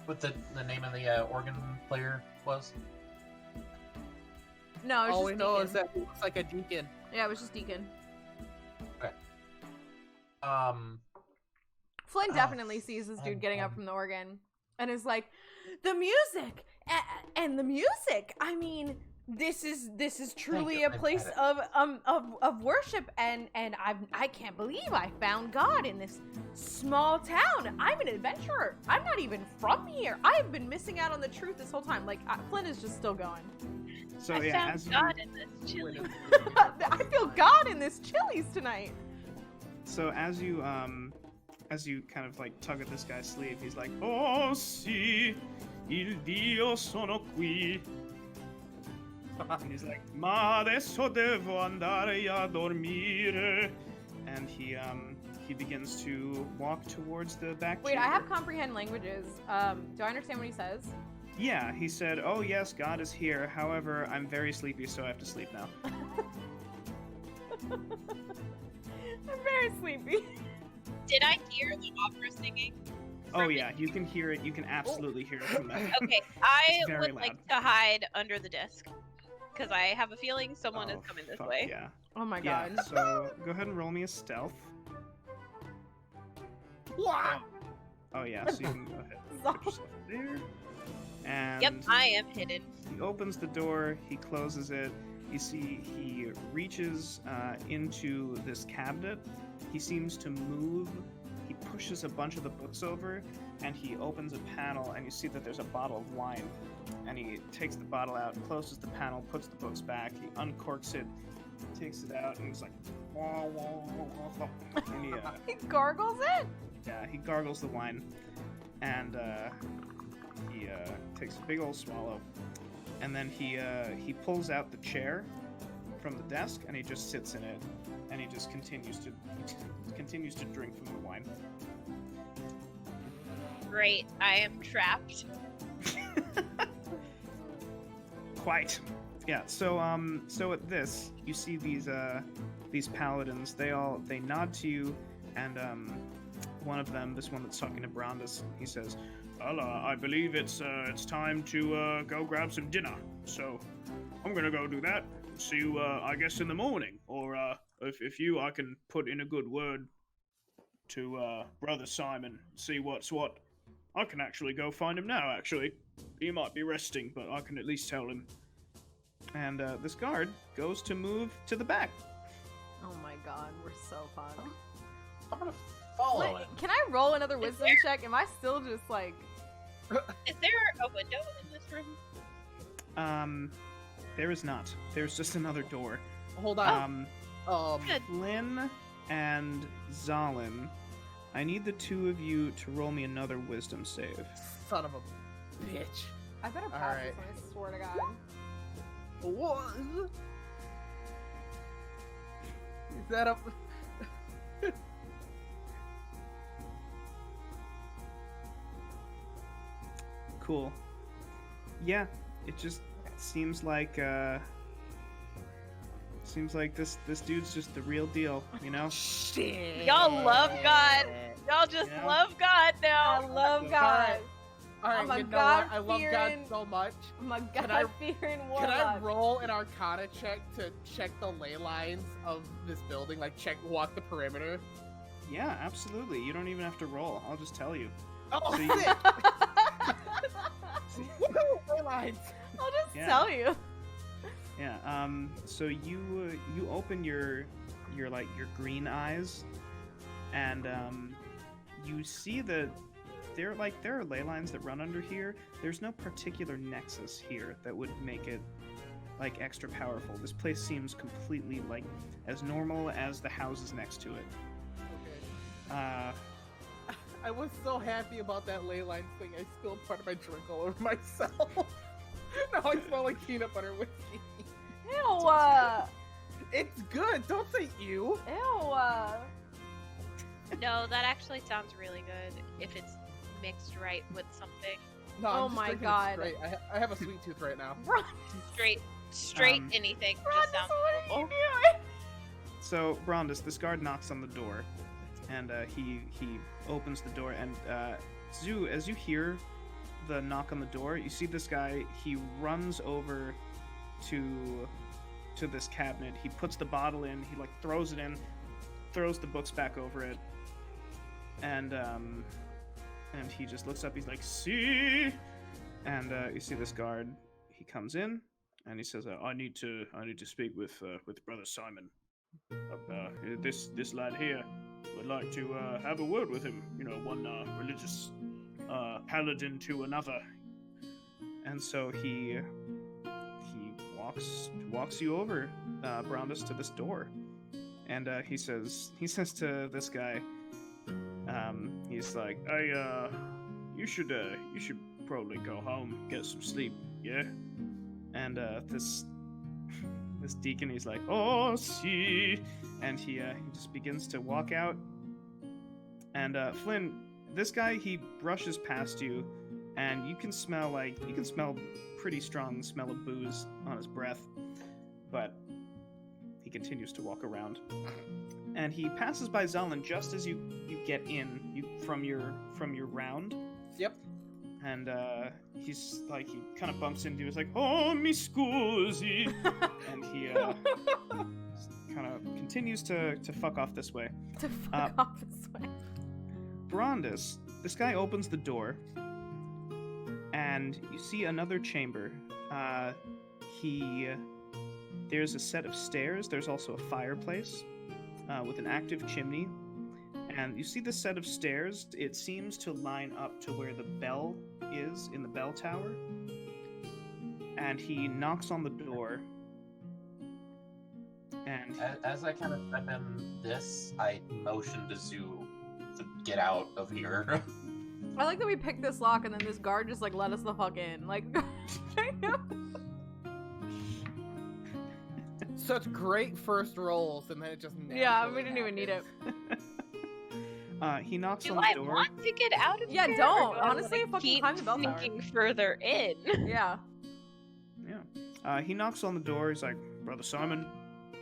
What the name of the organ player was?
No, it was
All
just
we know
Deacon.
is that he looks like a deacon.
Yeah, it was just Deacon. Flynn definitely sees this dude getting up from the organ and is like, the music and the music. I mean, this is truly
you,
a
I
place
get
of worship, and I can't believe I found God in this small town. I'm an adventurer. I'm not even from here. I've been missing out on the truth this whole time. Like Flynn is just still going.
So
I
yeah,
found
as you,
God in this chili.
I feel God in this Chili's tonight.
so as you kind of like tug at this guy's sleeve, he's like, "Oh sì, il Dio sono qui." And he's like, "Ma adesso devo andare a dormire." And he begins to walk towards the back
Wait, I
chamber.
have comprehend languages. Do I understand what he says?
Yeah, he said, "Oh yes, God is here. However, I'm very sleepy, so I have to sleep now."
I'm very sleepy.
Did I hear the opera singing?
Oh yeah, you can hear it. You can absolutely hear it from there.
Okay, I
It's very
would like to hide under the desk because I have a feeling someone is
Oh,
coming this
fuck
way.
Yeah.
Oh my
Yeah.
god.
So go ahead and roll me a stealth. Oh yeah, so you can go ahead and put yourself there. And
Yep, I am hidden.
he opens the door, he closes it, You see, he reaches into this cabinet. He seems to move. He pushes a bunch of the books over, and he opens a panel, and you see that there's a bottle of wine. And he takes the bottle out, closes the panel, puts the books back. He uncorks it, takes it out, and he's like, wah, wah, wah, wah. And
He gargles it?
yeah, he gargles the wine, and he takes a big old swallow, and then he pulls out the chair from the desk, and he just sits in it, and he just continues to drink from the wine.
Great, I am trapped.
Quite. Yeah. So at this, you see these paladins. They nod to you, and one of them, this one that's talking to Brandis, he says, "Well, I believe it's time to go grab some dinner. So I'm gonna go do that. See you, I guess, in the morning. Or if I can put in a good word to Brother Simon, see what's what. I can actually go find him now. Actually, he might be resting, but I can at least tell him." And this guard goes to move to the back.
Oh my god, we're so fun.
I'm gonna follow
Wait,
it.
can I roll another wisdom check? Am I still just like...
Is there a window in this room?
There is not. There's just another door.
Hold on.
Good.
Flynn and Zalin, I need the two of you to roll me another wisdom save.
Son of a bitch.
I better pass
Alright.
this one, I swear to god.
What? Is that up?
Cool. Yeah, it just seems like this dude's just the real deal, you know?
Shit.
Y'all love God. Y'all just
Yeah.
love God
I
now.
love God.
Alright,
I'm a
you know what? I love God
God-fearing-
so much.
I'm a
Can I-
God-fearing warlock.
Can I roll an Arcana check to check the ley lines of this building? Like, walk the perimeter?
Yeah, absolutely. You don't even have to roll. I'll just tell you.
Oh,
So you-
sick! Woohoo! Ley lines!
I'll just
Yeah.
tell you.
Yeah. So you open your green eyes, and you see that there are ley lines that run under here. There's no particular nexus here that would make it like extra powerful. This place seems completely like as normal as the houses next to it.
Okay. I was so happy about that ley lines thing, I spilled part of my drink all over myself. Now I smell like peanut butter whiskey.
Ew.
It's good, don't say ew.
Ew.
No, that actually sounds really good if it's mixed right with something.
No, I'm
Oh
just
my
drinking it
God.
straight. I have a sweet tooth right now.
Run,
Straight
Um,
anything
run,
just sounds
what are you
horrible.
doing?
So Brandis, this guard knocks on the door, and he opens the door. And Zoo, as you hear the knock on the door, you see this guy. He runs over to this cabinet. He puts the bottle in. He like throws it in, throws the books back over it, and he just looks up. He's like, "See," and you see this guard. He comes in and he says, "I need to speak with Brother Simon. This lad here would like to have a word with him. You know, one religious paladin to another." And so he walks you over, Brandis, to this door, and he says to this guy, he's like, "Hey, you should probably go home, get some sleep, yeah?" And this deacon, he's like, "Oh, see," and he just begins to walk out. And Flynn, this guy, he brushes past you, and you can smell pretty strong smell of booze on his breath, but he continues to walk around. And he passes by Zalin just as you get in from your round.
Yep.
And he's like, he kind of bumps into you. He's like, "Oh, mi scusi," and he kind of continues to fuck off this way.
To fuck off this way.
Brandis, this guy opens the door, and you see another chamber. there's a set of stairs. There's also a fireplace with an active chimney. And you see the set of stairs. It seems to line up to where the bell is in the bell tower. And he knocks on the door. And
As I kind of step in this, I motion to Zoo to get out of here.
I like that we picked this lock and then this guard just like let us the fuck in. Like,
Such great first rolls, and then it just never
yeah,
really
we didn't even need it.
he knocks
Do
on the
I
door.
want to get out of
Yeah,
here?
don't.
Or do I
Honestly,
wanna
fucking
keep
climb the bell tower.
sneaking further in.
Yeah.
Yeah. He knocks on the door. He's like, Brother Simon.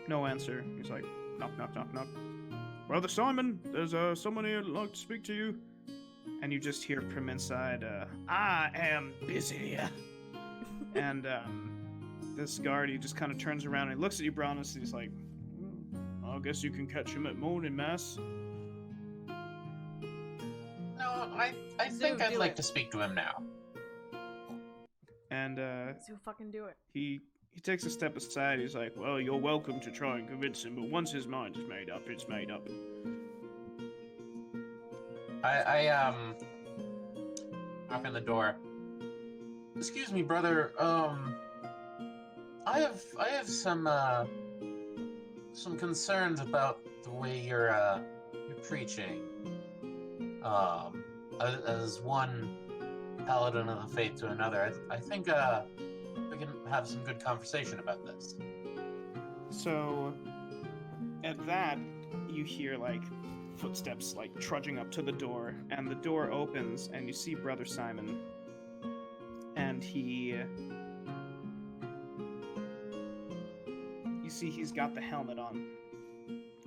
No answer. He's like, knock, knock, knock, knock. Brother Simon, there's someone here who'd like to speak to you. And you just hear from inside, I am busy. And this guard, he just kind of turns around and he looks at you, Brownus, and he's like, I guess you can catch him at morning mass.
No, I
Zoo,
think I'd
do
like
it.
to speak to him now.
And
So fucking do it.
he takes a step aside. He's like, well, you're welcome to try and convince him, but once his mind is made up, it's made up.
I knock on the door. Excuse me, brother. I have some concerns about the way you're preaching. As one paladin of the faith to another, I think we can have some good conversation about this.
So, at that, you hear, like, footsteps, like, trudging up to the door, and the door opens, and you see Brother Simon, and you see he's got the helmet on,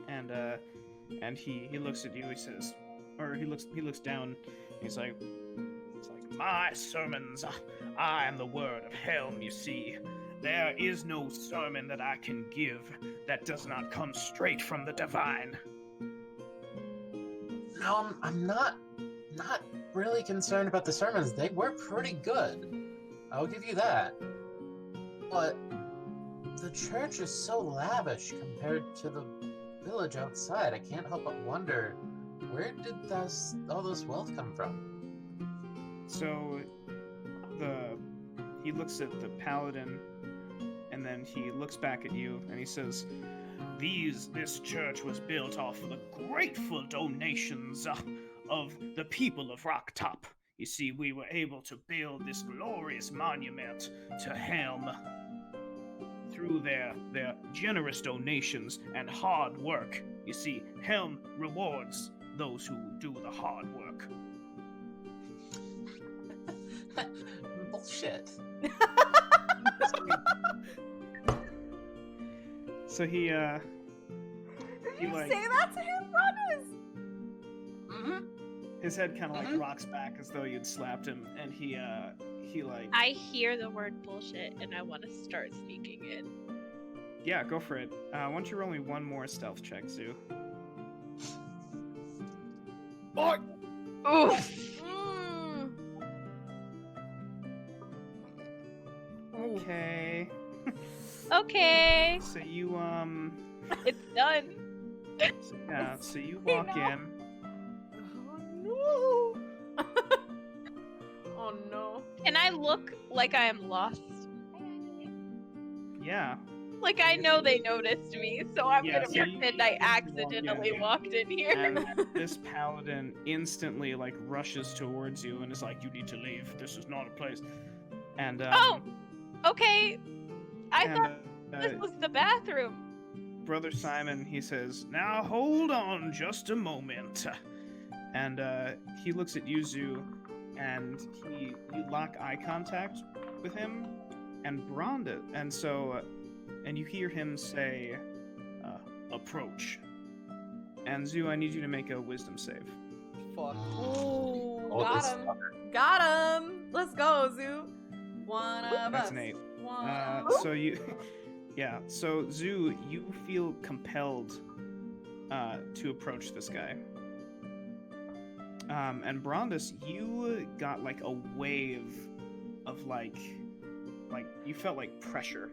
and he looks at you, he says, or he looks down, he's like, my sermons, I am the word of Helm, you see. There is no sermon that I can give that does not come straight from the divine.
No, I'm not really concerned about the sermons. They were pretty good. I'll give you that. But the church is so lavish compared to the village outside. I can't help but wonder, where did all this wealth come from?
So, he looks at the paladin, and then he looks back at you, and he says, This church was built off of the grateful donations of the people of Rocktop. You see, we were able to build this glorious monument to Helm through their generous donations and hard work. You see, Helm rewards those who do the hard work.
Bullshit.
So he
Did you
like-
say that to him, Brothers?
Mm-hmm.
his head kind of like
Mhm.
rocks back as though you'd slapped him, and he like,
I hear the word bullshit and I want to start sneaking in.
yeah, go for it. Why don't you roll me one more stealth check, Zoo?
Boy!
Oof.
Okay.
Okay,
So you
it's done.
so you walk
know.
in.
Oh no! Oh no!
Can I look like I am lost?
Yeah.
Like I know they noticed me, so I'm
Yeah,
gonna
so
pretend I
you
accidentally walked in here.
And this paladin instantly like rushes towards you and is like, "You need to leave. This is not a place." And
Oh, okay. I
and,
thought this was the bathroom.
Brother Simon, he says, "Now hold on just a moment." And he looks at Yuzu, and you lock eye contact with him, and Bronda, and so, and you hear him say, "Approach." And Zoo, I need you to make a wisdom save.
Fuck.
Ooh,
Oh,
got
this
him! Got him! Let's go, Zoo. One of
That's
us.
an 8.
One.
So you, yeah. So Zoo, you feel compelled to approach this guy. And Brondus, you got like a wave of like you felt like pressure.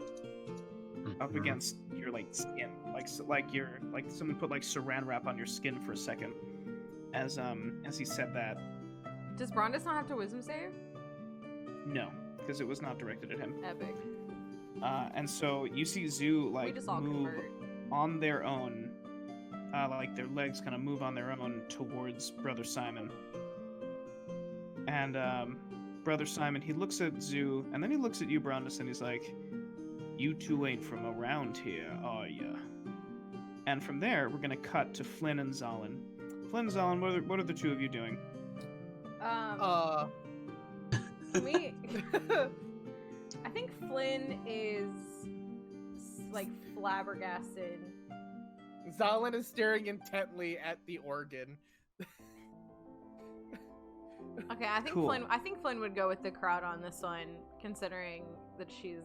up against your like skin, like someone put like saran wrap on your skin for a second. As he said that.
Does Brondis not have to wisdom save?
No, because it was not directed at him.
Epic.
And so you see Zoo
We
like
just all
move
convert.
on their own, like their legs kind of move on their own towards Brother Simon. And Brother Simon, he looks at Zoo, and then he looks at you, Brondis, and he's like, "You two ain't from around here, are ya?" And from there, we're gonna cut to Flynn and Zalin. Flynn and Zalin, what are the two of you doing?
Me. I think Flynn is like flabbergasted.
Zalin is staring intently at the organ.
Okay, I think
Cool.
Flynn would go with the crowd on this one, considering that she's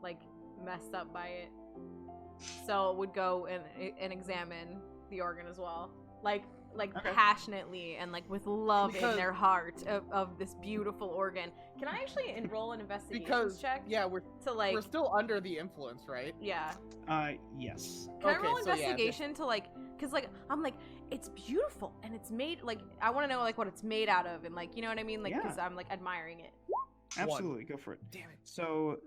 like messed up by it. So would go and examine the organ as well, like
Okay.
passionately and like with love in
Because-
their heart of this beautiful organ. Can I actually enroll an investigation
Because
check?
yeah, we're
To like
still under the influence, right?
yeah.
Yes.
Can I
Okay,
roll
so yeah,
investigation to like, cause like I'm like it's beautiful and it's made like I want to know like what it's made out of and like you know what I mean like
Yeah.
because I'm like admiring it.
Absolutely, go for it.
Damn it.
So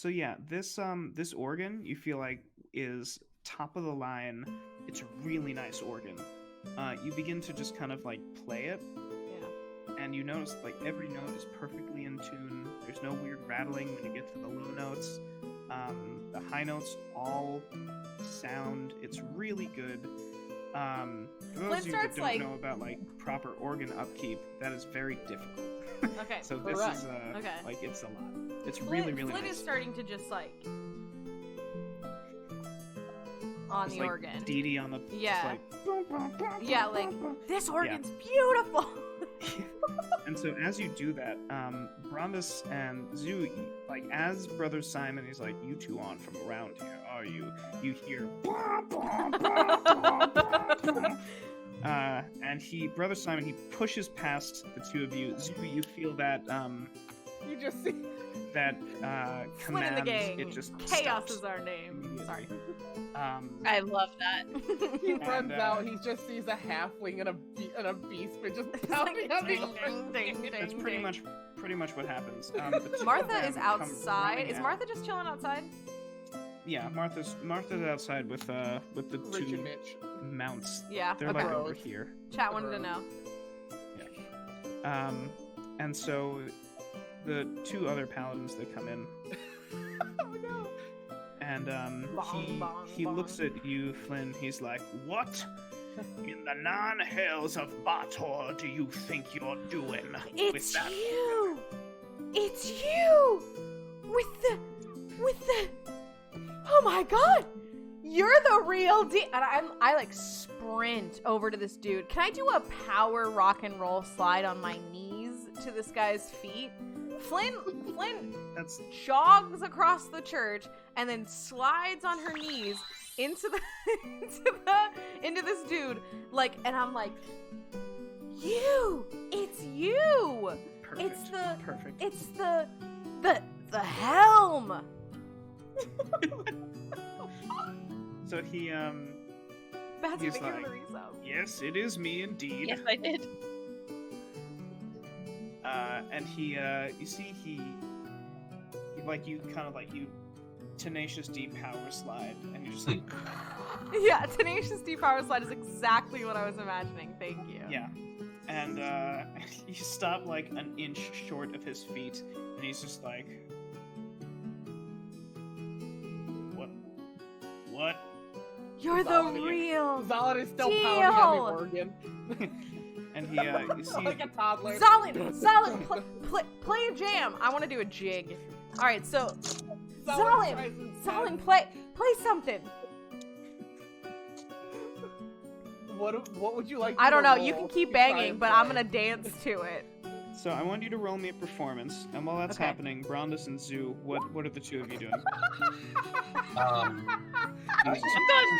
yeah, this organ you feel like is top of the line. It's a really nice organ. You begin to just kind of like play it,
Yeah.
and you notice like every note is perfectly in tune. There's no weird rattling when you get to the low notes. The high notes all sound. It's really good. For those
Flynn
of you
starts,
that don't
like-
know about like proper organ upkeep, that is very difficult.
Okay.
So this
Correct.
is
Okay.
like it's a lot. It's
Flynn,
really really
Flynn
nice.
is starting to just like on
Just
the
like
organ.
Dee Dee on the just
Yeah.
like,
Yeah, like this organ's beautiful.
And so as you do that, Brondis and Zoo, like as Brother Simon, he's like, "You two aren't from around here, are you?" You hear, and Brother Simon, he pushes past the two of you. Zoo, you feel that
You just see
that
Flynn in the
command.
gang.
It just
Chaos
stops
is our name.
immediately.
Sorry.
I love that.
he runs
And,
out, he just sees a halfling and a beast, but just pounding on the organ.
That's pretty much what happens. The two of
Martha
them
is
come
outside.
running
Is
out.
Martha just chilling outside?
Yeah, Martha's outside with the
Rich
two
and Mitch.
mounts.
Yeah.
They're
Okay.
like
Bros.
over here.
Chat wanted to know.
And so the two other paladins that come in,
Oh no.
and
Bong, bong,
he
bong.
looks at you, Flynn. He's like, "What in the non-hells of Bator do you think you're doing with
It's
that?"
you! It's you! With the... Oh my god! You're the real deal! And I like sprint over to this dude. Can I do a power rock and roll slide on my knees to this guy's feet? Flynn
That's
jogs across the church and then slides on her knees into this dude, like, and I'm like, it's you!
perfect. Perfect.
It's the Helm!
So he
That's
He's
gonna give
like,
him the resub.
yes, it is me indeed.
Yes, I did.
And he, you see, he like you kind of like you tenacious deep power slide, and you're just like,
Yeah, Tenacious D Power Slide is exactly what I was imagining. Thank you.
yeah. And you stop like an inch short of his feet, and he's just like, what?
You're the
Zalin-
real
Zalin is still pounding on the
Deal.
organ.
And he, you see,
like a toddler.
Zalin, play a jam. I want to do a jig. All right, so Zalin, play something.
What would you like?
I don't
to
know.
roll
You can
to
keep
try
banging,
and
but I'm
play?
gonna dance to it.
so I want you to roll me a performance, and while that's
Okay.
happening, Brondis and Zoo, what are the two of you doing?
I'm going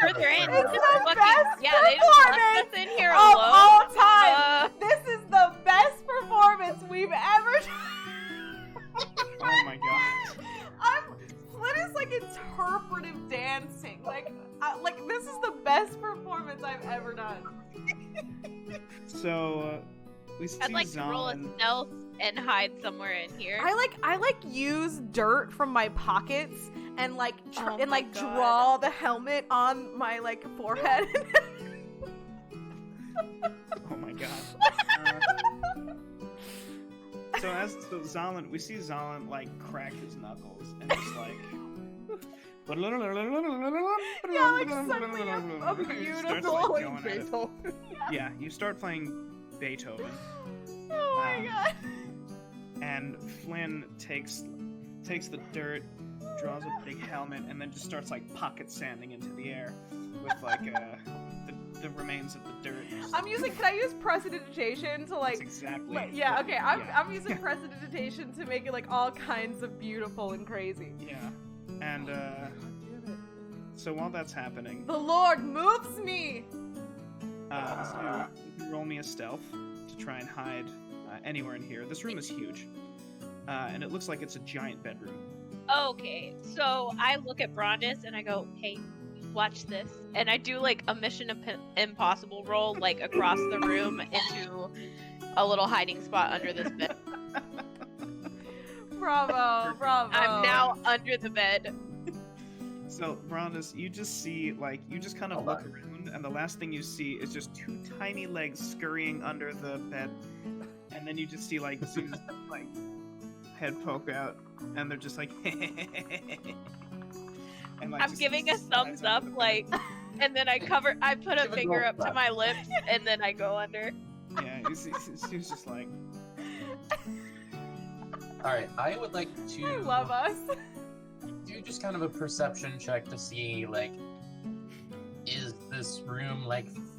further in.
It's
This is
the
fucking-
best
yeah, they just left
performance
us in here
Of
alone.
all time, this is the best performance we've ever done.
Oh my god.
Flynn is like in dancing. Like this is the best performance I've ever done.
So we see
I'd like to roll a
Zalin.
stealth and hide somewhere in here.
I use dirt from my pockets and
Oh my God.
draw the helmet on my forehead.
Oh my god. So Zalin, we see Zalin crack his knuckles and just
Yeah, suddenly a
Starts,
beautiful
going at it.
Beethoven.
Yeah, you start playing Beethoven.
Oh my god.
And Flynn takes the dirt, draws a big helmet, and then just starts pocket sanding into the air with the remains of the dirt.
Can I use prestidigitation to
That's exactly.
yeah,
what-
okay, I'm using prestidigitation to make it all kinds of beautiful and crazy.
Yeah, and so while that's happening,
The Lord moves me!
so you can roll me a stealth to try and hide anywhere in here. This room is huge, and it looks like it's a giant bedroom.
Okay, so I look at Brondis and I go, hey, watch this. And I do a Mission Impossible roll across the room into a little hiding spot under this bed.
Bravo, bravo.
I'm now under the bed.
So, Brondis, you just see, you just kind of look around, and the last thing you see is just two tiny legs scurrying under the bed, and then you just see, Zeus, head poke out, and they're just and,
I'm
just
giving a
slides
thumbs
under
up,
the bed.
and then I put a
Give a
finger
roll
up to
back.
my lips, and then I go under.
Yeah, he's just
Alright, I would like to
I love us.
do just kind of a perception check to see, is this room,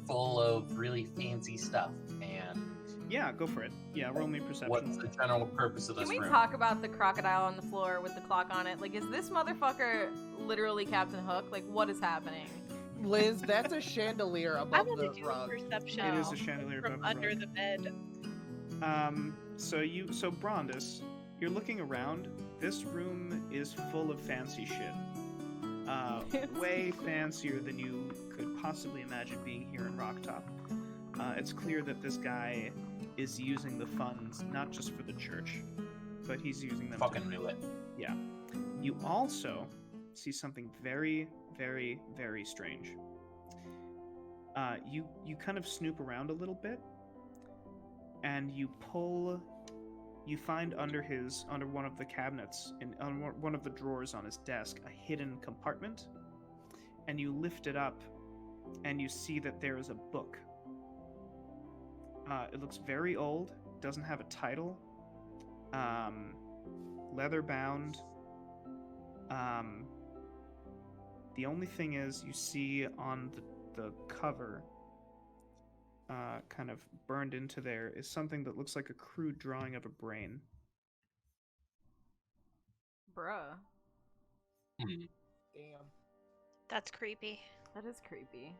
full of really fancy stuff? And
yeah, go for it. Yeah, roll me perception.
what's the general purpose of
Can
this
we
room?
talk about the crocodile on the floor with the clock on it? Is this motherfucker literally Captain Hook? What is happening?
Liz, that's a chandelier
I'm
above
gonna
the
do
rug.
perception
It is
Oh.
a chandelier
from
above the
under
rug.
the bed.
So Brondis, you're looking around. This room is full of fancy shit. Way fancier than you could possibly imagine being here in Rocktop. It's clear that this guy is using the funds not just for the church, but he's using them
Fucking knew it.
Yeah. You also see something very, very, very strange. You kind of snoop around a little bit, and you find under one of the cabinets on one of the drawers on his desk a hidden compartment, and you lift it up, and you see that there is a book. It looks very old, doesn't have a title, leather bound. The only thing is, you see on the cover, kind of burned into there, is something that looks like a crude drawing of a brain.
Bruh.
Damn.
That's creepy.
That is creepy.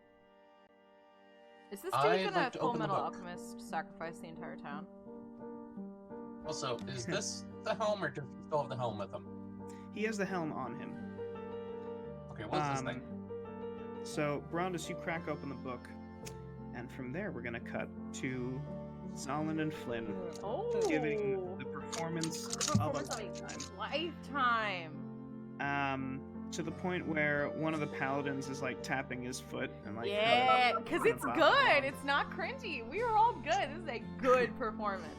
Is this
I'd
dude gonna
like to
Full
open the
Metal
book.
Alchemist sacrifice the entire town?
Also, is this the helm, or does he still have the helm with him?
He has the helm on him.
Okay, what's this thing?
So, Brondis, you crack open the book, and from there we're gonna cut to Zalin and Flynn
Oh.
giving the performance of a
Lifetime.
to the point where one of the paladins is tapping his foot and
Yeah, because it's
Bop,
good.
bop.
It's not cringy. We were all good. This is a good performance.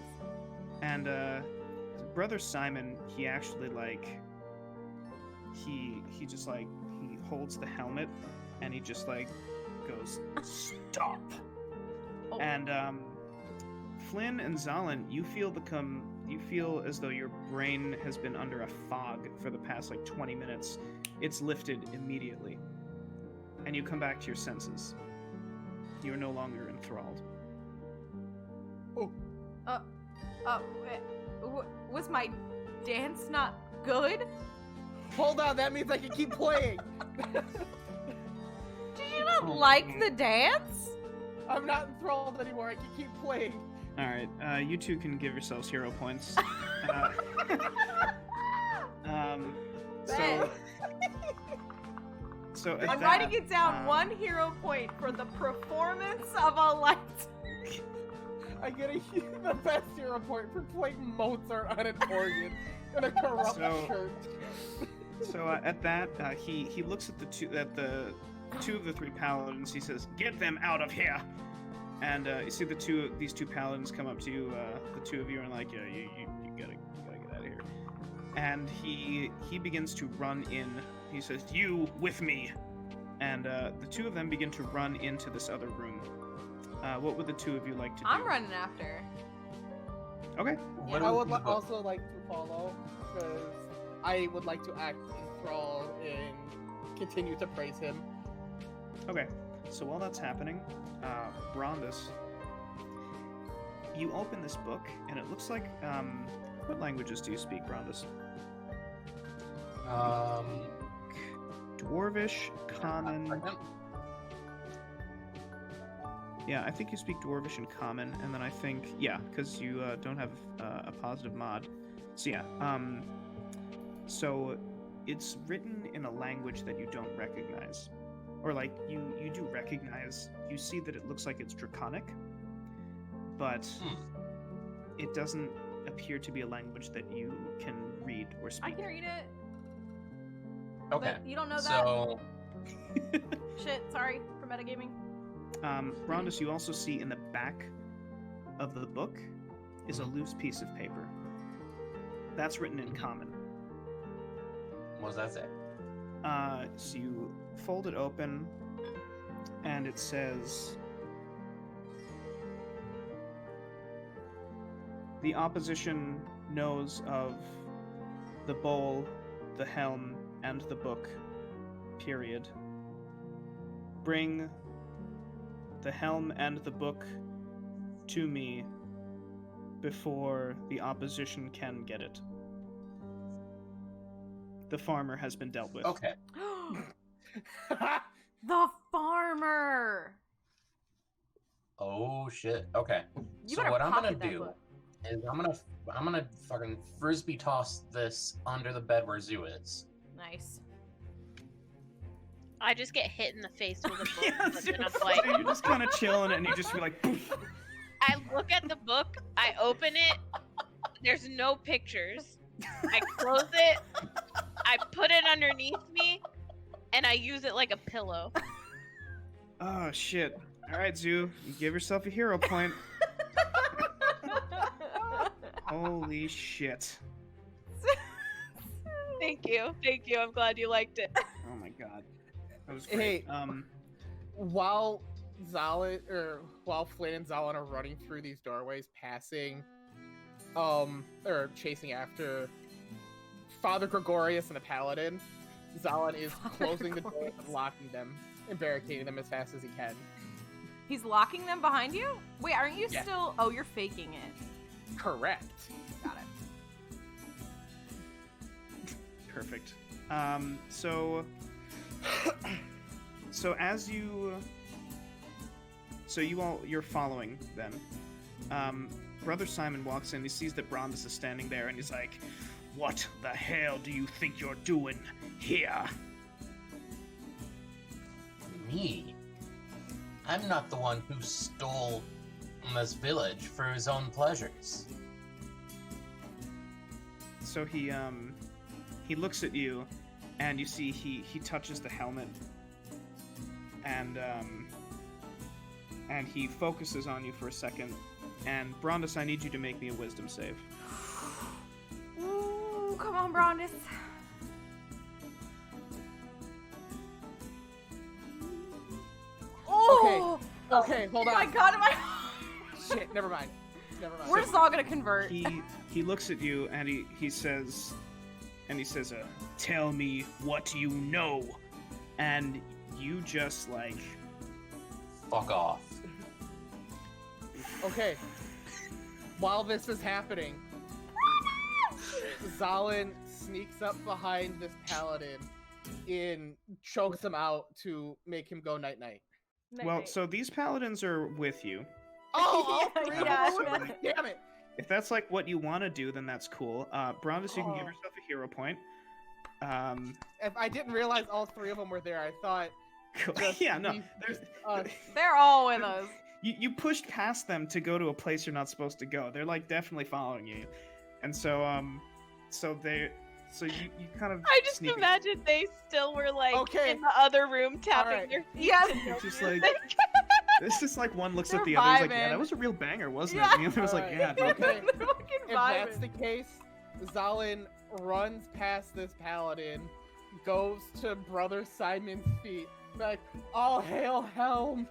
And brother Simon, he actually he just he holds the helmet and he just goes stop.
Oh.
And Flynn and Zalin, you feel as though your brain has been under a fog for the past 20 minutes. It's lifted immediately, and you come back to your senses. You are no longer enthralled.
Was my dance not good?
Hold on, that means I can keep playing.
Did you not like the dance?
I'm not enthralled anymore. I can keep playing.
All right, you two can give yourselves hero points.
Bet.
So at
I'm
that,
writing it down. 1 hero point for the performance of a light.
I get the best hero point for playing Mozart on an organ in a corrupt church.
So at that, he looks at the two of the 3 paladins. He says, "Get them out of here!" And you see these two paladins come up to you, the 2 of you, and like, yeah, you gotta get out of here. And he begins to run in. He says, "You with me!" And the 2 of them begin to run into this other room. What would the 2 of you like to do?
I'm running after.
Okay.
What
I
do
would
we vote?
also like to follow, because I would like to act enthralled and continue to praise him.
Okay. So while that's happening, Brondus, you open this book, and it looks like, what languages do you speak, Brondus? Dwarvish, Common. Yeah, I think you speak Dwarvish and Common, and then I think, yeah, because you don't have a positive mod. So yeah, so it's written in a language that you don't recognize. Or like, you do recognize, you see that it looks like it's Draconic, but it doesn't appear to be a language that you can read or
I
speak.
can read it.
Okay.
But you don't know that?
So,
Shit, sorry for metagaming.
Rondus, you also see in the back of the book is a loose piece of paper. That's written in Common.
what does that say?
So you fold it open, and it says, "The opposition knows of the bowl, the helm, and the book, period. Bring the helm and the book to me before the opposition can get it. The farmer has been dealt with."
Okay.
The farmer!
Oh shit. Okay.
You
So
better
what I'm gonna
pocket that
do
book.
is I'm gonna fucking frisbee toss this under the bed where Zoo is.
Nice.
I just get hit in the face with a book,
Yes,
and I'm
so
like,
you're just kind of chilling, and you just feel like, poof.
I look at the book, I open it, there's no pictures. I close it, I put it underneath me, and I use it like a pillow.
Oh shit! All right, Zoo, you give yourself a hero point. Holy shit!
Thank you. I'm glad you liked it.
Oh my god, that was great.
Hey, while Flynn and Zalin are running through these doorways, passing, or chasing after Father Gregorius and the Paladin, Zalin is closing the doors and locking them and barricading them as fast as he can.
He's locking them behind you? Wait, aren't you
Yeah.
still... Oh, you're faking it.
Correct.
Got it.
Perfect. So as you're following then. Brother Simon walks in. He sees that Brondus is standing there, and he's like, "What the hell do you think you're doing here?"
Me? I'm not the one who stole this village for his own pleasures.
So he looks at you, and you see he touches the helmet, and he focuses on you for a second. And Brondus, I need you to make me a wisdom save.
Ooh, come on, Brondus. Oh!
Okay, hold
Oh my
on.
god,
Shit, never mind.
We're just all gonna convert.
He looks at you, and he says, "Tell me what you know," and you just like,
Fuck off.
Okay. While this is happening, Zalin sneaks up behind this paladin and chokes him out to make him go night-night.
well, so these paladins are with you.
Oh, all three
Yeah,
of them?
yeah.
Damn it.
If that's like what you want to do, then that's cool. Brondus, you can give
Oh.
yourself a hero point.
If I didn't realize all three of them were there, I thought. Just
yeah, no.
we- us.
They're all with us.
You pushed past them to go to a place you're not supposed to go. They're like definitely following you, and so you kind of.
I just
sneak-
imagine they still were like
Okay.
in the other room tapping
Alright.
their feet.
Yes.
It's just like it's just like one looks at
They're
the other, like, yeah,
vibing.
that was a real banger, wasn't
Yeah.
it? And the other was like,
Alright.
yeah, dude.
Okay.
They're fucking
If that's
vibing.
the case, Zalin runs past this paladin, goes to Brother Simon's feet, like, all hail Helm!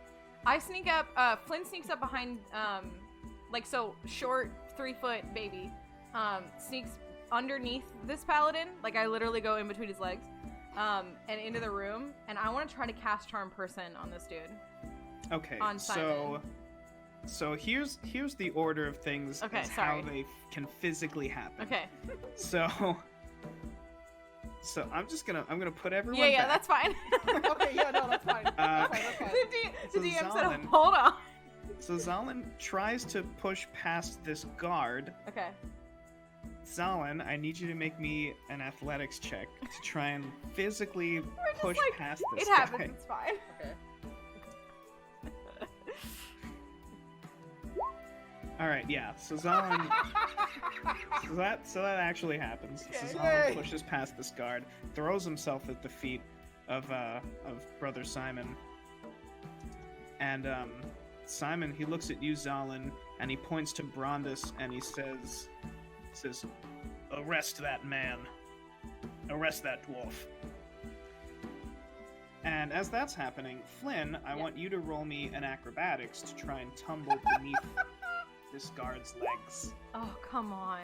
I sneak up, Flynn sneaks up behind, like, so, short, 3-foot baby, sneaks underneath this paladin, like, I literally go in between his legs, and into the room, and I want to try to cast Charm Person on this dude.
Okay,
On Simon.
so here's the order of things
Okay,
as
sorry.
how they can physically happen.
Okay.
So I'm gonna put everyone
Yeah,
back.
that's fine.
Okay, yeah, no, that's fine. That's fine, that's fine.
The
So
DM said,
Zalin-
hold on.
So Zalin tries to push past this guard.
Okay.
Zalin, I need you to make me an athletics check to try and physically
just
push
like,
past this
It happens,
guy.
it's fine.
Okay.
All right, yeah. So Zalin, so that actually happens.
Okay.
So Zalin
Yay.
pushes past this guard, throws himself at the feet of Brother Simon, and Simon, he looks at you, Zalin, and he points to Brondus and he says, "Arrest that man. Arrest that dwarf." And as that's happening, Flynn, I
Yeah.
want you to roll me an acrobatics to try and tumble beneath this guard's legs.
Oh, come on.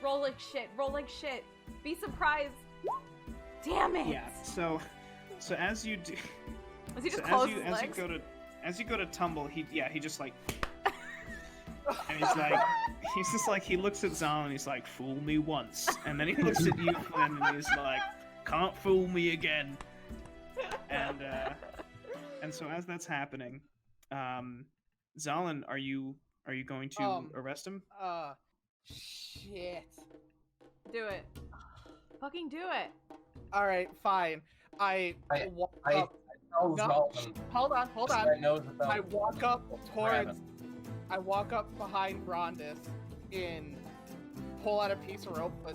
Roll like shit, roll like shit. Be surprised. Damn it.
Yeah. So as you do,
Was he just
so
close
as you
his legs?
as you go to tumble, he just like, and he's just like he looks at Zal and he's like, "Fool me once," and then he looks at you, Flynn, and he's like, "Can't fool me again." And so as that's happening, Zalin, are you going to arrest him?
Shit.
Do it. Fucking do it.
Alright, fine. I walk
I
up.
know
No,
Zalin.
hold on.
I know that
I walk up
Grab
towards. I walk up behind Brondus and pull out a piece of rope, but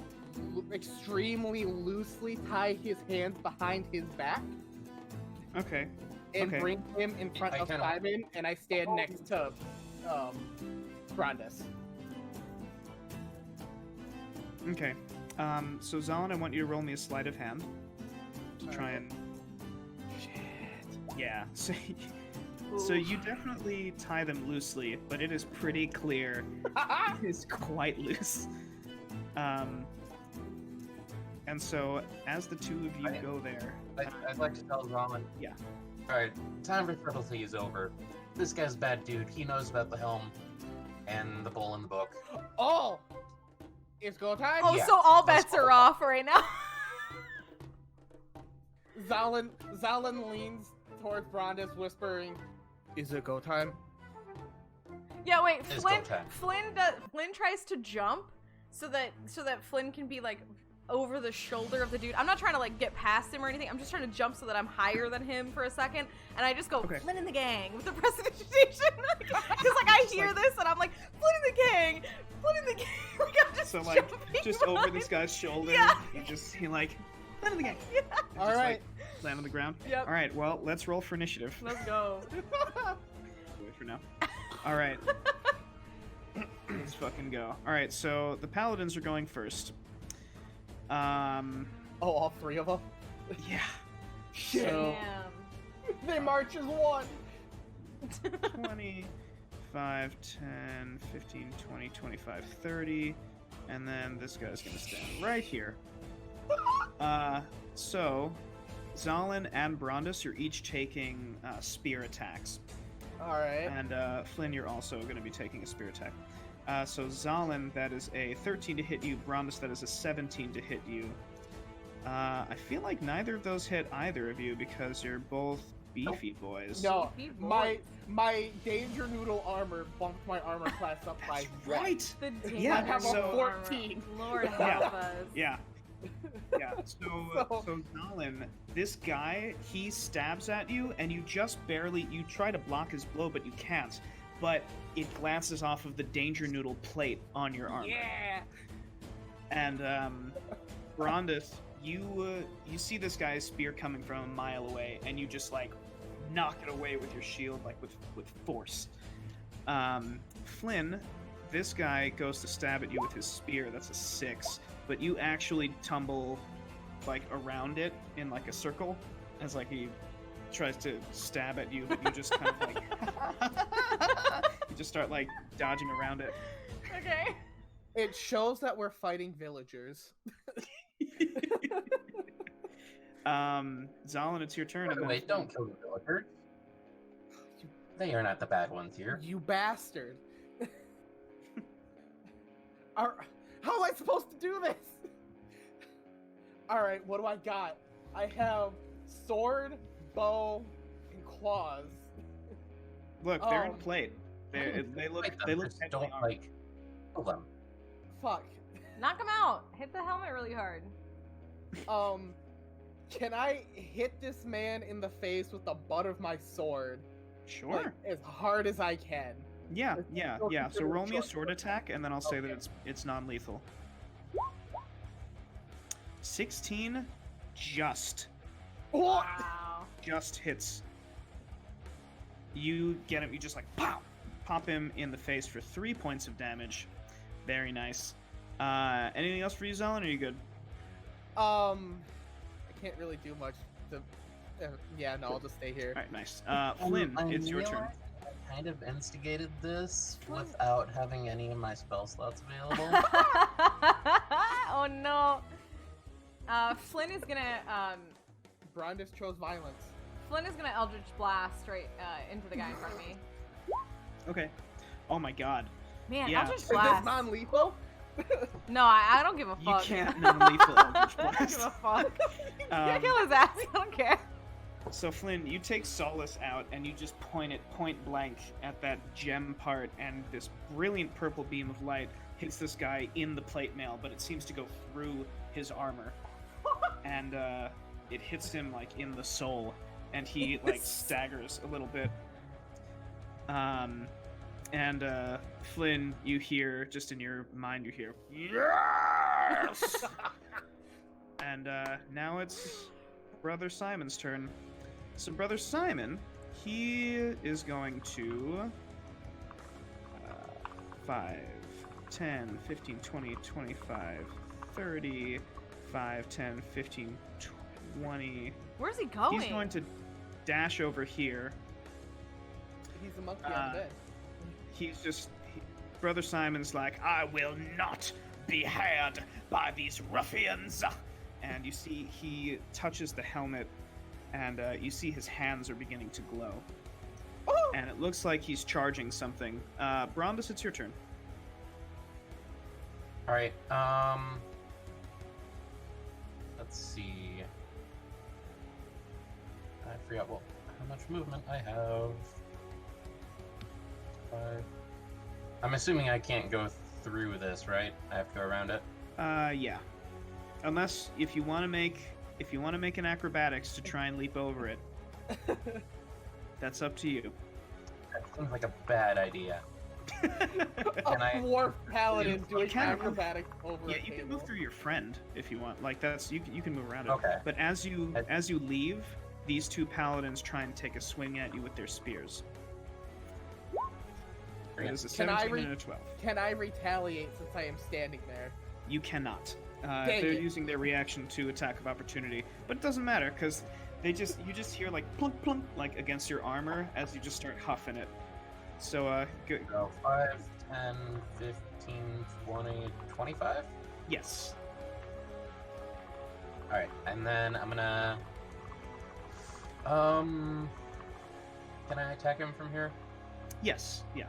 extremely loosely tie his hands behind his back
Okay.
and
Okay.
bring him in front
I
of
kinda-
Simon, and I stand next to Brondus.
Okay. So Zalin, I want you to roll me a sleight of hand to try and.
Shit.
Yeah. So you definitely tie them loosely, but it is pretty clear it is quite loose. And so as the two of you go there,
I'd like to tell Zalin.
Yeah.
Alright, time for subtlety is over. This guy's a bad dude. He knows about the helm and the bull in the book.
Oh! It's go time?
Oh,
Yeah,
so all
that's
bets are
all.
off right now.
Zalin leans towards Brondus, whispering, "Is it go time?"
Yeah, wait.
It's
Flynn.
go time.
Flynn tries to jump so that Flynn can be like over the shoulder of the dude. I'm not trying to like get past him or anything. I'm just trying to jump so that I'm higher than him for a second, and I just go
Okay.
Flynn in the gang with the prestidigitation. Because like I hear this and I'm like Flynn in the gang, Flynn in the gang. Like I'm just
so like
jumping
just over
behind-
this guy's shoulder,
Yeah.
he like, "Land on the gang."
Yeah.
And
All
just,
right.
like, land on the ground.
Yep.
All right. Well, let's roll for initiative.
Let's go.
Wait for now. All right. Let's fucking go. All right. So the paladins are going first.
Oh, all three of them?
Yeah.
Shit.
So
Damn.
They march as one!
20, 5, 10, 15, 20, 25, 30, and then this guy's gonna stand right here. So Zalin and Brondus, you're each taking spear attacks.
Alright.
And Flynn, you're also going to be taking a spear attack. So Zalin, that is a 13 to hit you. Brondus, that is a 17 to hit you. I feel like neither of those hit either of you because you're both beefy boys.
No,
He
my danger noodle armor bumped my armor class up by one.
Right!
The
Yeah,
danger
so-
armor.
14.
Lord
Yeah.
help us.
Yeah. Yeah, so Nalin, this guy, he stabs at you, and you try to block his blow, but you can't. But it glances off of the danger noodle plate on your armor.
Yeah.
And Brondis, you see this guy's spear coming from a mile away, and you just like knock it away with your shield, like with force. Flynn, this guy goes to stab at you with his spear. That's a 6, but you actually tumble like around it in like a circle, as like he tries to stab at you, but you just kind of like you just start like dodging around it.
Okay.
It shows that we're fighting villagers.
Zalin, it's your turn.
Wait, don't kill the villager. They are not the bad ones here.
You bastard. How am I supposed to do this? Alright, what do I got? I have sword, bow, and claws.
Look, they're in plate. They look
Just don't like kill them.
Fuck.
Knock him out. Hit the helmet really hard.
Can I hit this man in the face with the butt of my sword?
Sure.
Like, as hard as I can.
Yeah. So roll me a sword attack, and then I'll say that it's non-lethal. 16, just
Wow.
hits. You get him. You just like pop him in the face for 3 points of damage. Very nice. Anything else for you, Zalin? Or are you good?
I can't really do much. Yeah, no, I'll just stay here.
All right, nice. Flynn, it's your turn.
I kind of instigated this without having any of my spell slots available.
Oh no. Flynn is gonna
Brondis chose violence.
Flynn is gonna Eldritch Blast right into the guy in front of me.
Okay. Oh my god.
Man,
Yeah.
Eldritch
Is
Blast.
this non-lethal?
No, I don't give a
You
fuck.
can't non-lethal Eldritch
I don't
Blast.
give a fuck.
Um,
Kill his ass. I don't care.
So Flynn, you take Solace out and you just point it point blank at that gem part, and this brilliant purple beam of light hits this guy in the plate mail, but it seems to go through his armor, and it hits him like in the soul, and he like staggers a little bit. And Flynn, you hear just in your mind, you hear yes, and now it's Brother Simon's turn. So Brother Simon, he is going to 5, 10, 15, 20, 25, 30, 5, 10, 15, 20.
Where's he going?
He's going to dash over here.
He's the monkey on the bed.
He's just... Brother Simon's like, I will not be had by these ruffians. And you see he touches the helmet, and you see his hands are beginning to glow.
Oh!
And it looks like he's charging something. Brondis, it's your turn.
Alright, let's see. I forgot how much movement I have. 5. I'm assuming I can't go through this, right? I have to go around it.
Yeah. Unless if you want to make an acrobatics to try and leap over it. That's up to you.
That seems like a bad idea.
A dwarf paladin doing
can-
acrobatics over
Yeah,
a
you can
table.
move through your friend if you want. Like that's you can move around it.
Okay.
But as you leave, these two paladins try and take a swing at you with their spears. It is a
Can I
17 and a 12.
Can I retaliate since I am standing there?
You cannot.
Dang
They're
it.
using their reaction to attack of opportunity, but it doesn't matter because you just hear like plunk plunk like against your armor as you just start huffing it. So good.
So 5, 10, 15, 20, 25?
Yes.
Alright, and then I'm gonna... Can I attack him from here?
Yes. Yeah.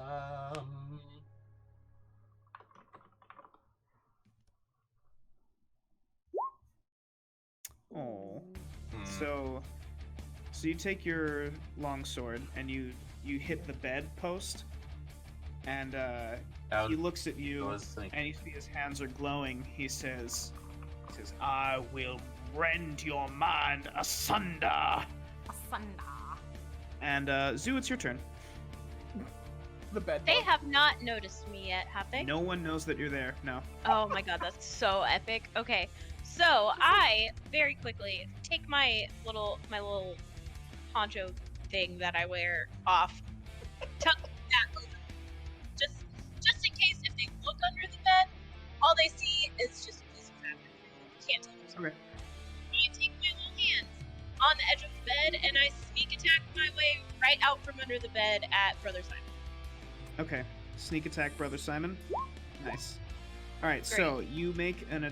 Oh. So you take your longsword and you hit the bed post, and He looks at you,
I was thinking.
and you see his hands are glowing. He says, I will rend your mind asunder.
Asunda.
And, Zoo, it's your turn.
The bed.
They
bug.
have not noticed me yet, have they?
No one knows that you're there, no.
Oh my god, that's so epic. Okay, so I very quickly take my little poncho thing that I wear off, tuck that over, just in case if they look under the bed, all they see is just a piece of fabric. Can't tell there's
Okay.
I take my little hands on the edge of the bed and I sneak attack my way right out from under the bed at Brother Simon.
Okay. Sneak attack, Brother Simon. Nice. Alright, so you make an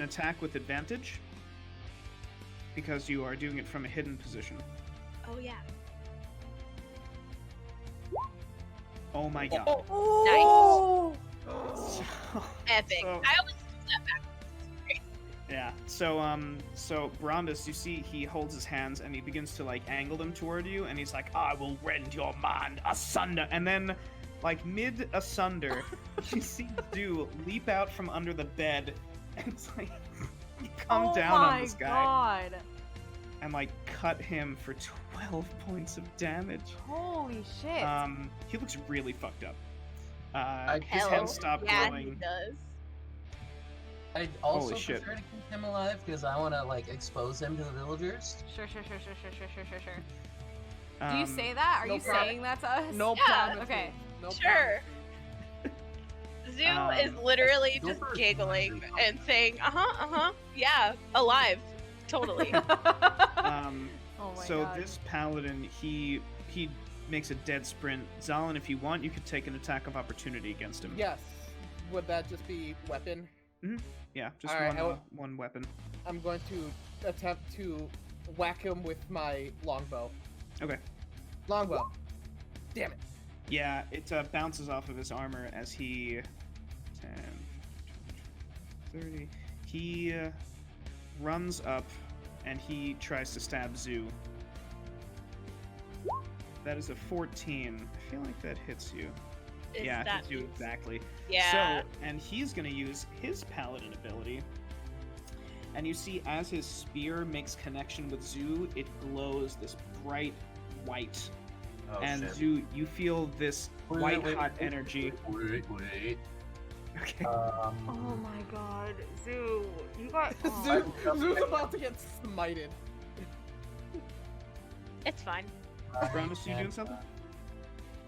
attack with advantage because you are doing it from a hidden position.
Oh yeah.
Oh my god.
Oh!
Epic.
So-
I always do that back.
Yeah. So Brondus, you see he holds his hands and he begins to like angle them toward you, and he's like, I will rend your mind asunder. And then, like mid asunder, you see Zoo leap out from under the bed, and it's like you come down on this guy
God.
and like cut him for 12 points of damage.
Holy shit.
He looks really fucked up. His
Hell,
head stopped
yeah,
glowing.
he does.
I'd also
Holy shit.
prefer to keep him alive because I want to like expose him to the villagers.
Sure. Do you say that? Are
no
you
problem.
saying that to us?
No
Yeah,
promises.
okay.
No
Sure. Zoo is literally
go
just
first,
giggling
Andrew.
and saying, yeah, alive. Totally.
Oh my
So
god.
this paladin, he makes a dead sprint. Zalin, if you want, you could take an attack of opportunity against him.
Yes. Would that just be weapon?
Yeah, just
Alright,
one weapon.
I'm going to attempt to whack him with my longbow.
Okay.
Longbow. Damn it.
Yeah, it bounces off of his armor as he 10, 30. He runs up and he tries to stab Zoo. That is a 14. I feel like that hits you.
Is
Yeah, it
that
hits you
means-
exactly.
Yeah.
So, and he's going to use his paladin ability. And you see, as his spear makes connection with Zoo, it glows this bright white.
Oh,
and
shit.
Zoo, you feel this white hot energy.
Wait.
Okay.
Oh my god. Zoo, you got.
Zoo's about to get smited.
It's fine.
Brondus, you doing something?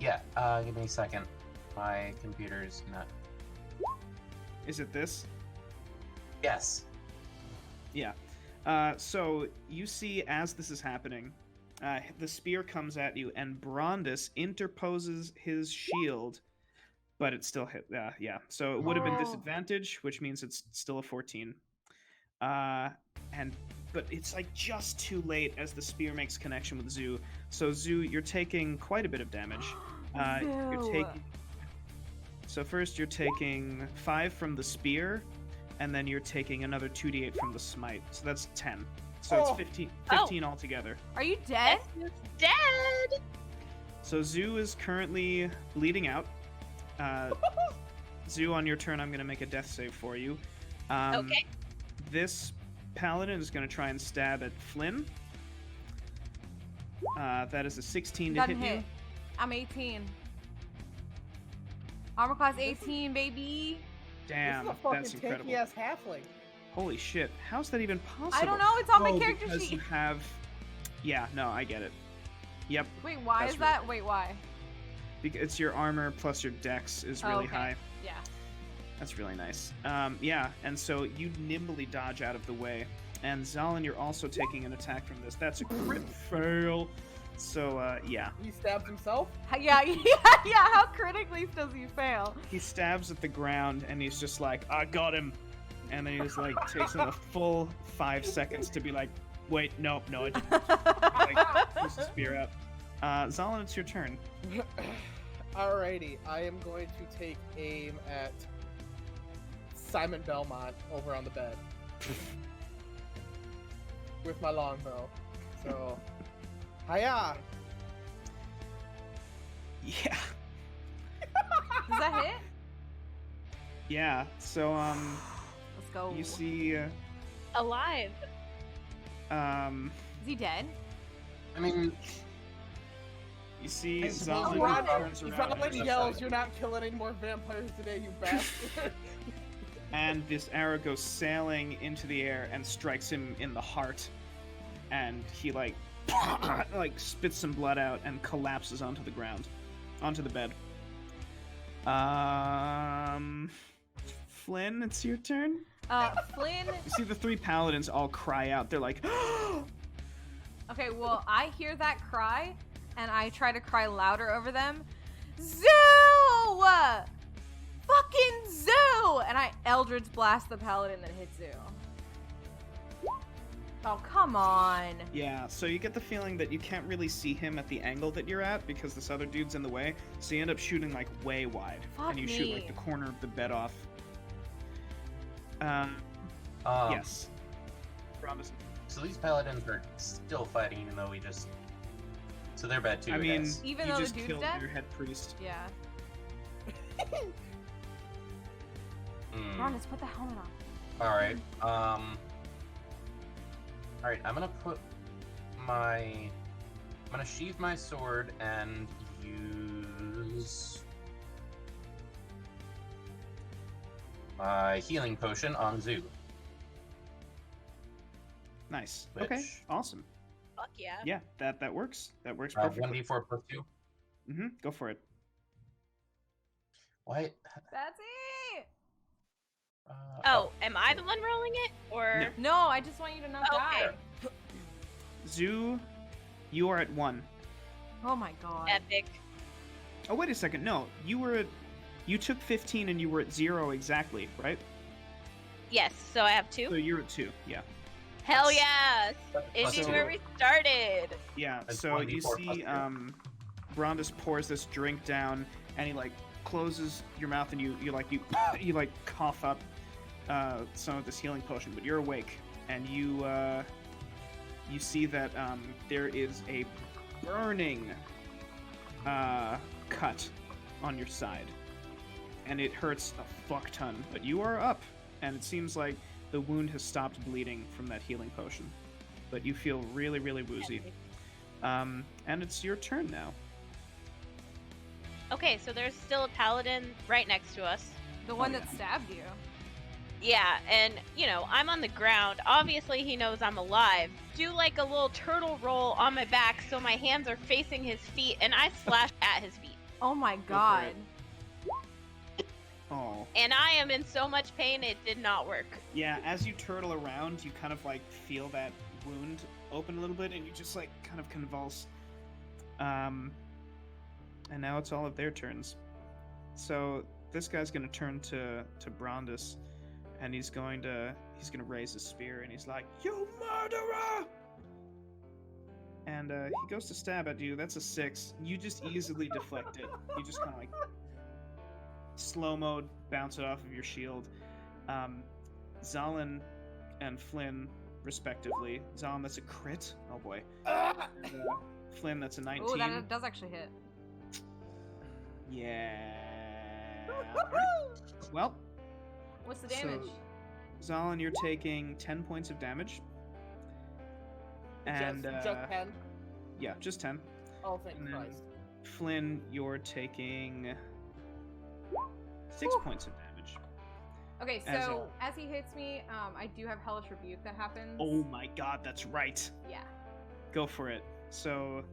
Yeah, give me a second. My computer's not...
Is it this?
Yes.
Yeah. So you see, as this is happening, the spear comes at you, and Brondus interposes his shield, but it still hit. Yeah. So it would have been
Oh.
disadvantage, which means it's still a 14. But it's like just too late as the spear makes connection with Zoo. So Zoo, you're taking quite a bit of damage. You're
Zoo.
taking. So first you're taking 5 from the spear, and then you're taking another 2d8 from the smite. So that's 10. So
Oh.
it's 15 altogether.
Are you dead?
It's dead.
So Zoo is currently bleeding out. Zoo, on your turn, I'm going to make a death save for you.
Okay.
This paladin is going to try and stab at Flynn. That is a 16 to
Doesn't
hit you.
hit. I'm 18. Armor class 18, baby.
Damn,
This is a fucking
that's incredible.
tanky ass halfling.
Holy shit, how's that even possible?
I don't know. It's on my
Oh,
character
because
sheet.
you have... Yeah, no, I get it. Yep,
Wait, why
That's
is that? Wait, why?
it's your armor plus your dex is really
okay.
high.
Yeah.
That's really nice. Yeah, and so you nimbly dodge out of the way. And Zalin, you're also taking an attack from this. That's a crit fail. So, yeah.
He stabs himself.
Yeah. How critically does he fail?
He stabs at the ground, and he's just like, I got him. And then he just, like, takes him a full 5 seconds to be like, wait, no, I didn't. Like, pulls the spear out. Zalin, it's your turn.
Alrighty, I am going to take aim at Simon Belmont over on the bed with my longbow. So, hiya!
Yeah.
Does that hit?
Yeah. So
Let's go.
you see
Alive.
Is he dead?
I mean,
you see
I suppose
Zalman
we-
turns
He
around
probably
and,
yells, "You're not killing any more vampires today, you bastard!"
and this arrow goes sailing into the air and strikes him in the heart, and he like spits some blood out and collapses onto the ground, onto the bed. Flynn, it's your turn.
Flynn.
You see the three paladins all cry out. They're like,
Okay, well, I hear that cry, and I try to cry louder over them. Zoo! Fucking Zoo! And I Eldritch Blast the paladin that hits Zoo. Oh, come on.
Yeah, so you get the feeling that you can't really see him at the angle that you're at because this other dude's in the way, so you end up shooting like way wide.
Fuck
and you shoot
me.
like the corner of the bed off. Yes. Promise.
So these paladins are still fighting, even though we just. So they're bad too.
I mean,
guess.
Even
you
though the
just
dude's
killed
dead?
your head priest.
Yeah.
Hmm.
Ronus, put the helmet on.
All right. All right. I'm gonna sheathe my sword and use my healing potion on Zoo.
Nice.
Which-
Okay. Awesome.
Fuck yeah.
Yeah, that works. That works perfectly.
1d4 plus 2.
Go for it.
What?
That's it!
Oh, am I the one rolling it? Or
No, I just want you to not
Okay.
die.
Zoo, you are at 1.
Oh my god.
epic?
Oh, wait a second. No, you took 15 and you were at 0 exactly, right?
Yes, so I have
So
2.
you're at 2. Yeah.
Hell yeah!
Plus
This is
2.
where we started.
Yeah.
That's
So you
1d4 plus
see,
2.
Brondus pours this drink down, and he like closes your mouth, and you like cough up some of this healing potion, but you're awake, and you see that there is a burning cut on your side, and it hurts a fuck ton. But you are up, and it seems like the wound has stopped bleeding from that healing potion, but you feel really, really woozy. And it's your turn now.
Okay, so there's still a paladin right next to us.
The one
Oh,
that
yeah.
stabbed you.
Yeah, and I'm on the ground. Obviously, he knows I'm alive. Do like a little turtle roll on my back so my hands are facing his feet, and I slash at his feet.
Oh my
for
god.
it. Oh.
And I am in so much pain, it did not work.
Yeah, as you turtle around, you kind of like feel that wound open a little bit, and you just like kind of convulse. And now it's all of their turns. So this guy's gonna turn to Brondus, and he's gonna raise his spear, and he's like, "You murderer!" And he goes to stab at you. That's a 6. You just easily deflect it. You just kind of like slow mode, bounce it off of your shield. Zalin and Flynn, respectively. Zalin, that's a crit. Oh boy. And, Flynn, that's a 19.
Oh, that does actually hit.
Yeah. Alright. Well,
What's the damage?
so Zalin, you're taking 10 points of damage. And
just 10.
yeah, just 10.
Oh, thank
And then
Christ.
Flynn, you're taking 6 points of damage.
Okay,
As
so as he hits me, I do have Hellish Rebuke that happens.
Oh my god, that's right.
Yeah.
Go for it. So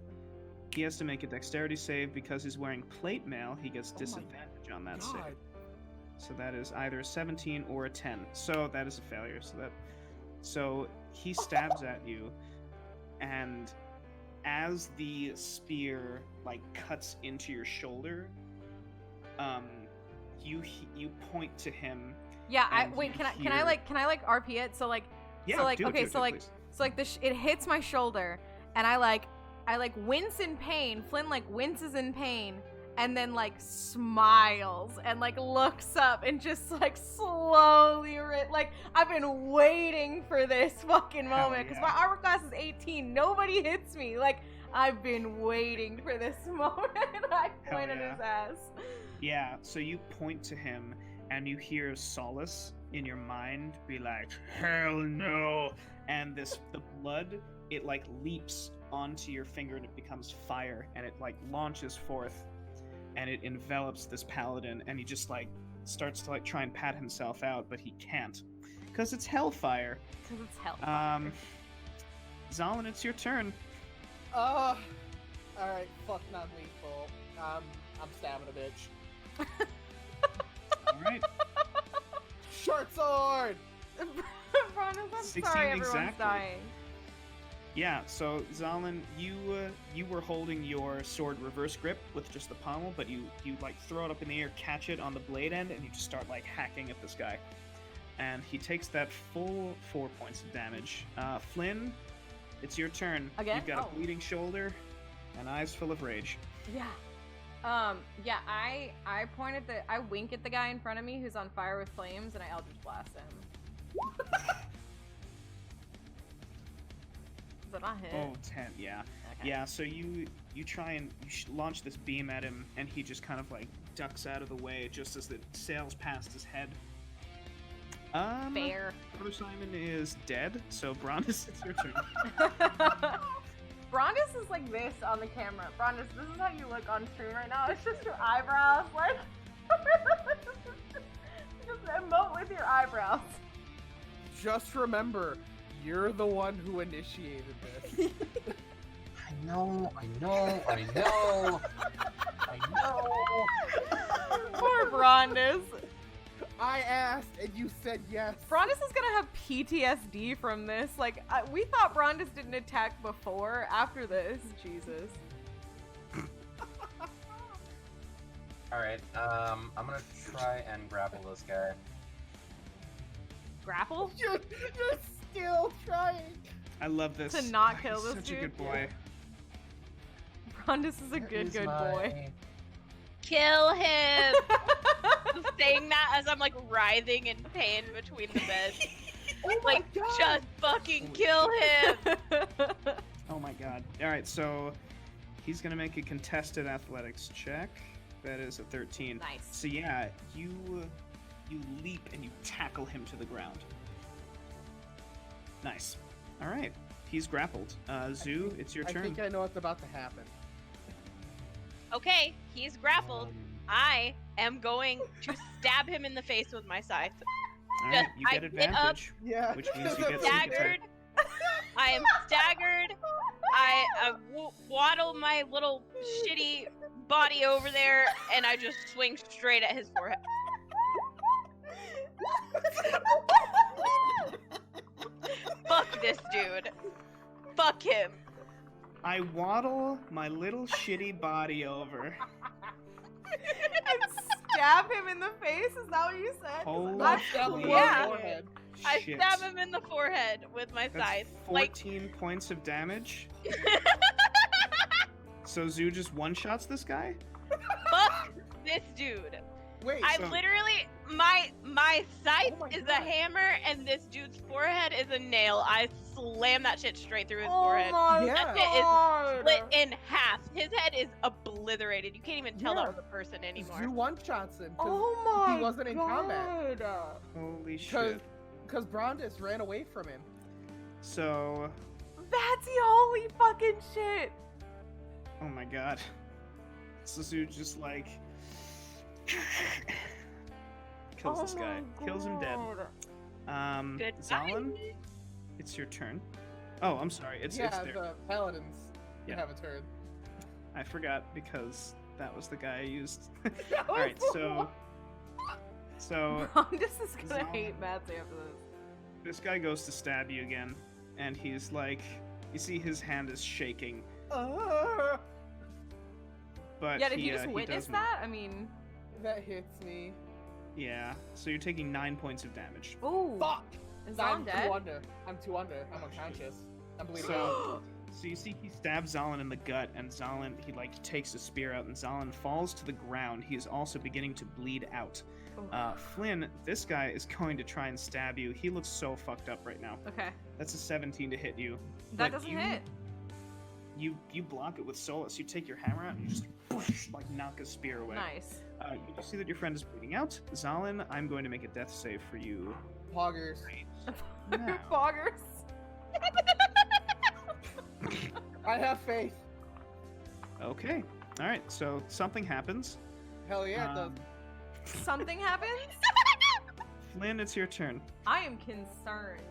he has to make a dexterity save because he's wearing plate mail. He gets disadvantage on that save. So that is either a 17 or a 10. So that is a failure. So he stabs at you, and as the spear like cuts into your shoulder, you point to him.
Yeah,
And
wait,
you
can I like RP it? So like
Yeah,
so like
do it,
okay,
do it,
so
do it,
like
please.
so like it hits my shoulder, and I like wince in pain. Flynn like winces in pain, and then like smiles and like looks up and just like slowly like I've been waiting for this fucking
Hell
moment because
yeah.
my armor class is 18. Nobody hits me. Like I've been waiting for this moment. And I
Hell
point at
yeah.
his ass.
Yeah, so you point to him, and you hear Solace in your mind be like, "Hell no!" And the blood, it like leaps onto your finger and it becomes fire, and it like launches forth, and it envelops this paladin, and he just like starts to like try and pat himself out, but he can't, because it's hellfire.
Because it's hellfire.
Zalin, it's your turn.
Alright, fuck non-lethal. I'm stabbing a bitch.
All right.
Short sword!
Brandis, I'm
16
sorry everyone's
exactly.
dying.
Yeah, so Zalin, you were holding your sword reverse grip with just the pommel, but you like throw it up in the air, catch it on the blade end, and you just start like hacking at this guy. And he takes that full 4 points of damage. Flynn, it's your turn.
Again?
You've got
Oh.
a bleeding shoulder and eyes full of rage.
Yeah. Yeah, I wink at the guy in front of me who's on fire with flames, and I Eldritch Blast him. Does that not hit?
Oh, 10, yeah.
Okay.
Yeah, so you try and launch this beam at him, and he just kind of like ducks out of the way just as it sails past his head.
Fair.
Brother Simon is dead, so Brandis, it's your turn.
Brandis is like this on the camera. Brandis, this is how you look on stream right now. It's just your eyebrows, like just emote with your eyebrows.
Just remember, you're the one who initiated this.
I know.
Poor Brandis.
I asked and you said yes.
Brandis is gonna have PTSD from this. Like, we thought Brandis didn't attack before. After this, Jesus.
Alright, I'm gonna try and grapple this guy.
Grapple?
You're still trying.
I love this.
To not
Oh,
kill
he's
this
such
dude?
a good boy.
Brandis is a
Where
good
is
boy.
my-
Kill him! I'm saying that as I'm like writhing in pain between the beds.
Oh my
Like,
god!
just fucking kill him!
Oh my god. Alright, so he's gonna make a contested athletics check. That is a 13.
Nice.
So yeah, you leap and you tackle him to the ground. Nice. Alright, he's grappled. Zoo, it's your
I
turn.
think I know what's about to happen.
Okay, he's grappled. I am going to stab him in the face with my scythe.
Alright, you
I
get
get up,
advantage.
Yeah.
Which means you get
Staggered. I am staggered. I waddle my little shitty body over there, and I just swing straight at his forehead. Fuck this dude. Fuck him.
I waddle my little shitty body over.
And stab him in the face? Is that what you said?
Holy
I- yeah.
Forehead.
I
shit.
stab him in the forehead with my
That's
scythe.
14 points of damage. So Zoo just one-shots this guy?
Fuck this dude.
Wait,
I
So-
literally, my scythe
Oh my
is
God.
a hammer and this dude's forehead is a nail. I slam that shit straight through his
Oh
forehead.
my
Yeah.
That shit is
god.
split in half. His head is obliterated. You can't even tell
Yeah.
that was a person anymore.
you one-shots him. 'cause
Oh my
he wasn't in combat.
god.
Holy
Because
shit.
Brandis ran away from him.
So,
That's the holy fucking shit.
oh my god. So Zoo just like kills
Oh
this guy.
my
Kills him dead.
god.
Goodbye.
Zalin, it's your turn. Oh, I'm sorry. It's
yeah,
there.
the paladins
Yeah.
have a turn.
I forgot because that was the guy I used. Alright, so
Brandis is gonna
Zalin.
hate Matsy after this.
this guy goes to stab you again, and he's like, you see his hand is shaking, but
Yeah, did
he,
you just
he
witness
doesn't.
that? I mean,
That hits me.
Yeah, so you're taking 9 points of damage.
ooh.
Fuck!
Is
I'm
Zalin dead?
too under. I'm too under. I'm unconscious. I'm bleeding out.
So you see he stabs Zalin in the gut, and Zalin, he like takes a spear out, and Zalin falls to the ground. He is also beginning to bleed out.
Ooh.
Flynn, this guy is going to try and stab you. He looks so fucked up right now.
Okay.
That's a 17 to hit you.
That
But
doesn't
you-
hit.
You block it with Solace. You take your hammer out and you just whoosh, like knock a spear away.
Nice.
You see that your friend is bleeding out. Zalin, I'm going to make a death save for you.
Poggers.
Now.
Foggers.
I have faith.
Okay. All right. So something happens.
Hell yeah, it does.
Something happens?
Flynn, it's your turn.
I am concerned.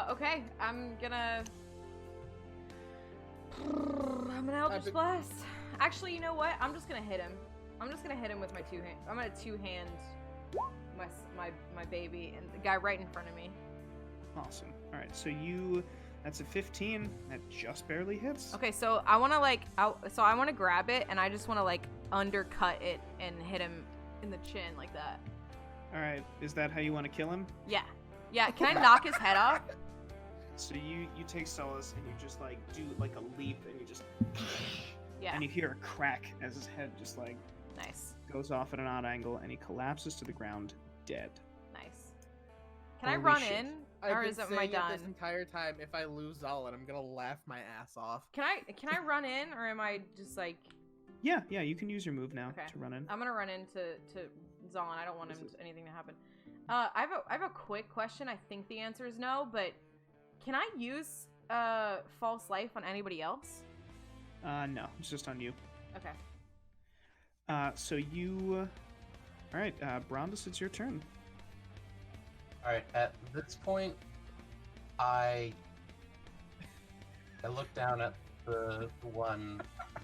Okay, I'm gonna Eldritch Blast. Actually, you know what? I'm just gonna hit him. I'm just gonna hit him with my two hand. I'm gonna two-hand my baby and the guy right in front of me.
Awesome. All right. So that's a 15. That just barely hits.
Okay, so I want to grab it and I just want to like undercut it and hit him in the chin like that.
All right. Is that how you want to kill him?
Yeah. Yeah, can I knock his head off?
So you take solace and you just like do like a leap and you just
Yeah.
and you hear a crack as his head just like
Nice.
goes off at an odd angle and he collapses to the ground dead.
Nice. Can I
Holy
run
shit.
in?
I've
Or
been
is it my
saying it
done?
this entire time. If I lose Zalin, I'm gonna laugh my ass off.
Can I run in or am I just like
Yeah, you can use your move now
Okay.
to run in.
I'm gonna run into Zalin. I don't want anything to happen. I have a quick question. I think the answer is no, but can I use false life on anybody else?
No, it's just on you.
Okay.
So you all right, Brondus, it's your turn.
Alright, at this point, I look down at the one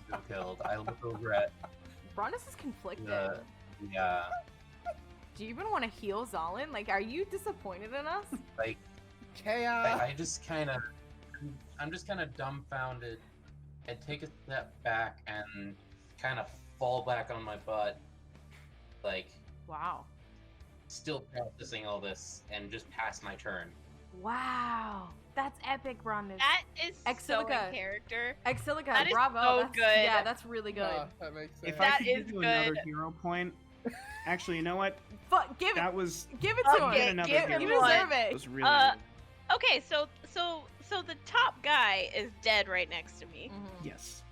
who killed. I look over at
Brondus is conflicted.
the
Do you even want to heal Zalin? Like, are you disappointed in us?
like
Chaos.
I'm just kind of dumbfounded. I take a step back and kind of fall back on my butt, like
Wow.
still processing all this, and just pass my turn.
Wow. That's epic, Brondus.
That is so
Exilica.
in character.
Exilica,
That is
bravo.
so
That's,
good.
Yeah, that's really good.
No, that makes sense.
If
That
I could
is
give you another
good.
hero point, actually, you know what?
But give
That was
it to
Okay,
him.
another
give
hero
him
You
one.
deserve
that
it.
was really
Okay, so the top guy is dead right next to me.
Mhm.
yes.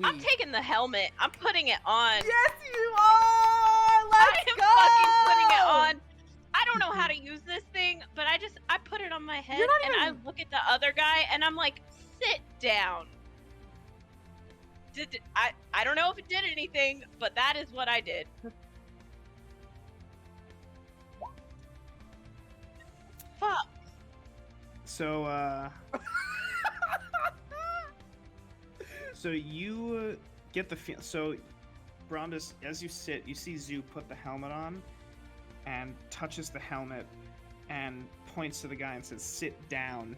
I'm taking the helmet. I'm putting it on.
Yes, you are. Let's
I am
go.
fucking putting it on. I don't know how to use this thing, but I put it on my head
You're not
and I
even-
look at the other guy and I'm like, sit down. I don't know if it did anything, but that is what I did. Fuck.
So so you get the feel. So Brondus, as you sit, you see Zoo put the helmet on and touches the helmet and points to the guy and says, "Sit down."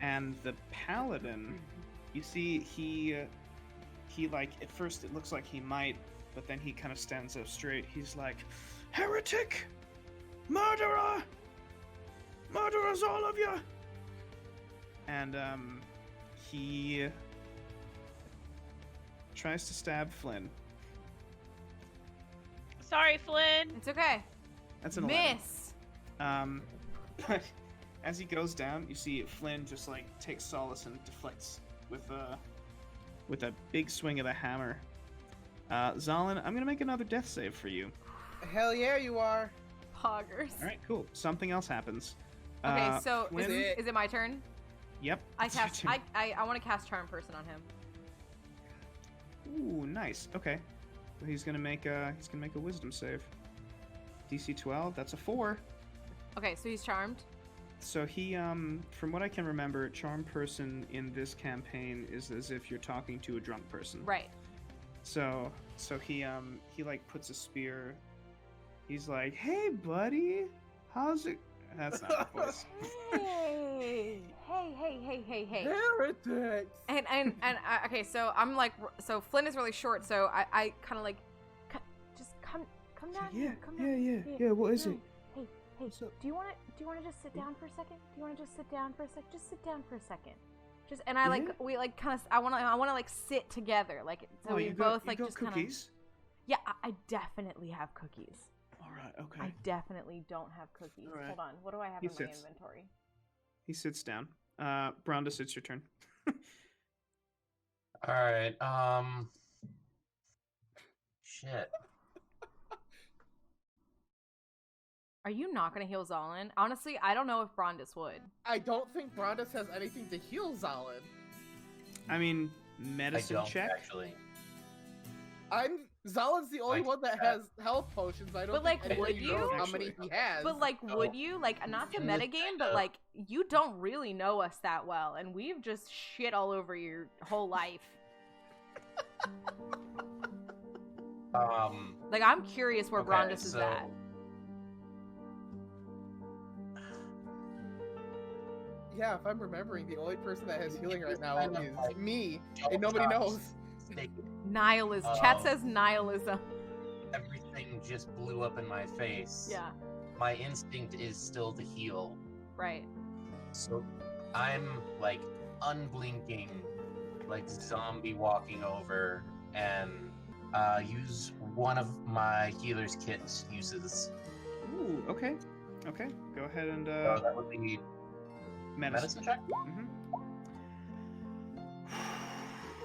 And the paladin, you see, he like at first it looks like he might, but then he kind of stands up straight. He's like, "Heretic, murderer, murderers, all of you!" And he tries to stab Flynn.
Sorry, Flynn.
It's okay.
That's an 11.
Miss.
But as he goes down, you see Flynn just like takes solace and deflects with a big swing of the hammer. Zalin, I'm gonna make another death save for you.
Hell yeah, you are.
Poggers.
All right, cool. Something else happens.
Okay, so
Flynn,
is it my turn?
Yep.
I
it's your
cast.
turn.
I want to cast Charm Person on him.
Ooh, nice. Okay. So he's gonna make a Wisdom save. DC 12. That's a 4.
Okay, so he's charmed.
So he, from what I can remember, Charm Person in this campaign is as if you're talking to a drunk person.
Right.
So he like puts a spear. He's like, "Hey, buddy, how's it?" That's not the voice.
Hey. Hey.
Heretics.
And okay, so I'm like, so Flynn is really short, so I kind of like, just come down here, come down.
Yeah. What is
No.
it?
Hey,
What's up?
do you want to just sit down for a second? Do you want to just sit down for a sec? Just sit down for a second. Just and I like
Yeah?
we like kind of I want to like sit together like so we
you
both
got,
like
you got
just kind of.
cookies.
Yeah, I definitely have cookies.
All right. Okay.
I definitely don't have cookies.
All right.
Hold on. What do I have
He
in my
sits.
inventory?
He sits down. Brondus, it's your turn.
Alright, shit.
Are you not gonna heal Zalin? Honestly, I don't know if Brondis would.
I don't think Brondis has anything to heal Zalin.
I mean,
I
medicine
don't,
check?
actually.
Zalin's the only
Like
one that has health potions. I don't
But, like,
think
would
anybody knows
you?
how many he has.
But, like,
Oh.
would you? Like, not to
In this
metagame, but,
kind of-
like, you don't really know us that well, and we've just shit all over your whole life. Like, I'm curious where
Okay,
Brondis is
so-
at.
Yeah, if I'm remembering, the only person that has healing right now
Kind of
is
like
me,
Joe
and nobody
John's
knows.
snake.
Nihilism. Chat says nihilism.
Everything just blew up in my face.
Yeah,
My instinct is still to heal.
right.
So I'm like unblinking, like zombie walking over and use one of my healer's kit uses.
Ooh, okay. Okay, go ahead and
So that would be
medicine.
medicine check?
Mhm.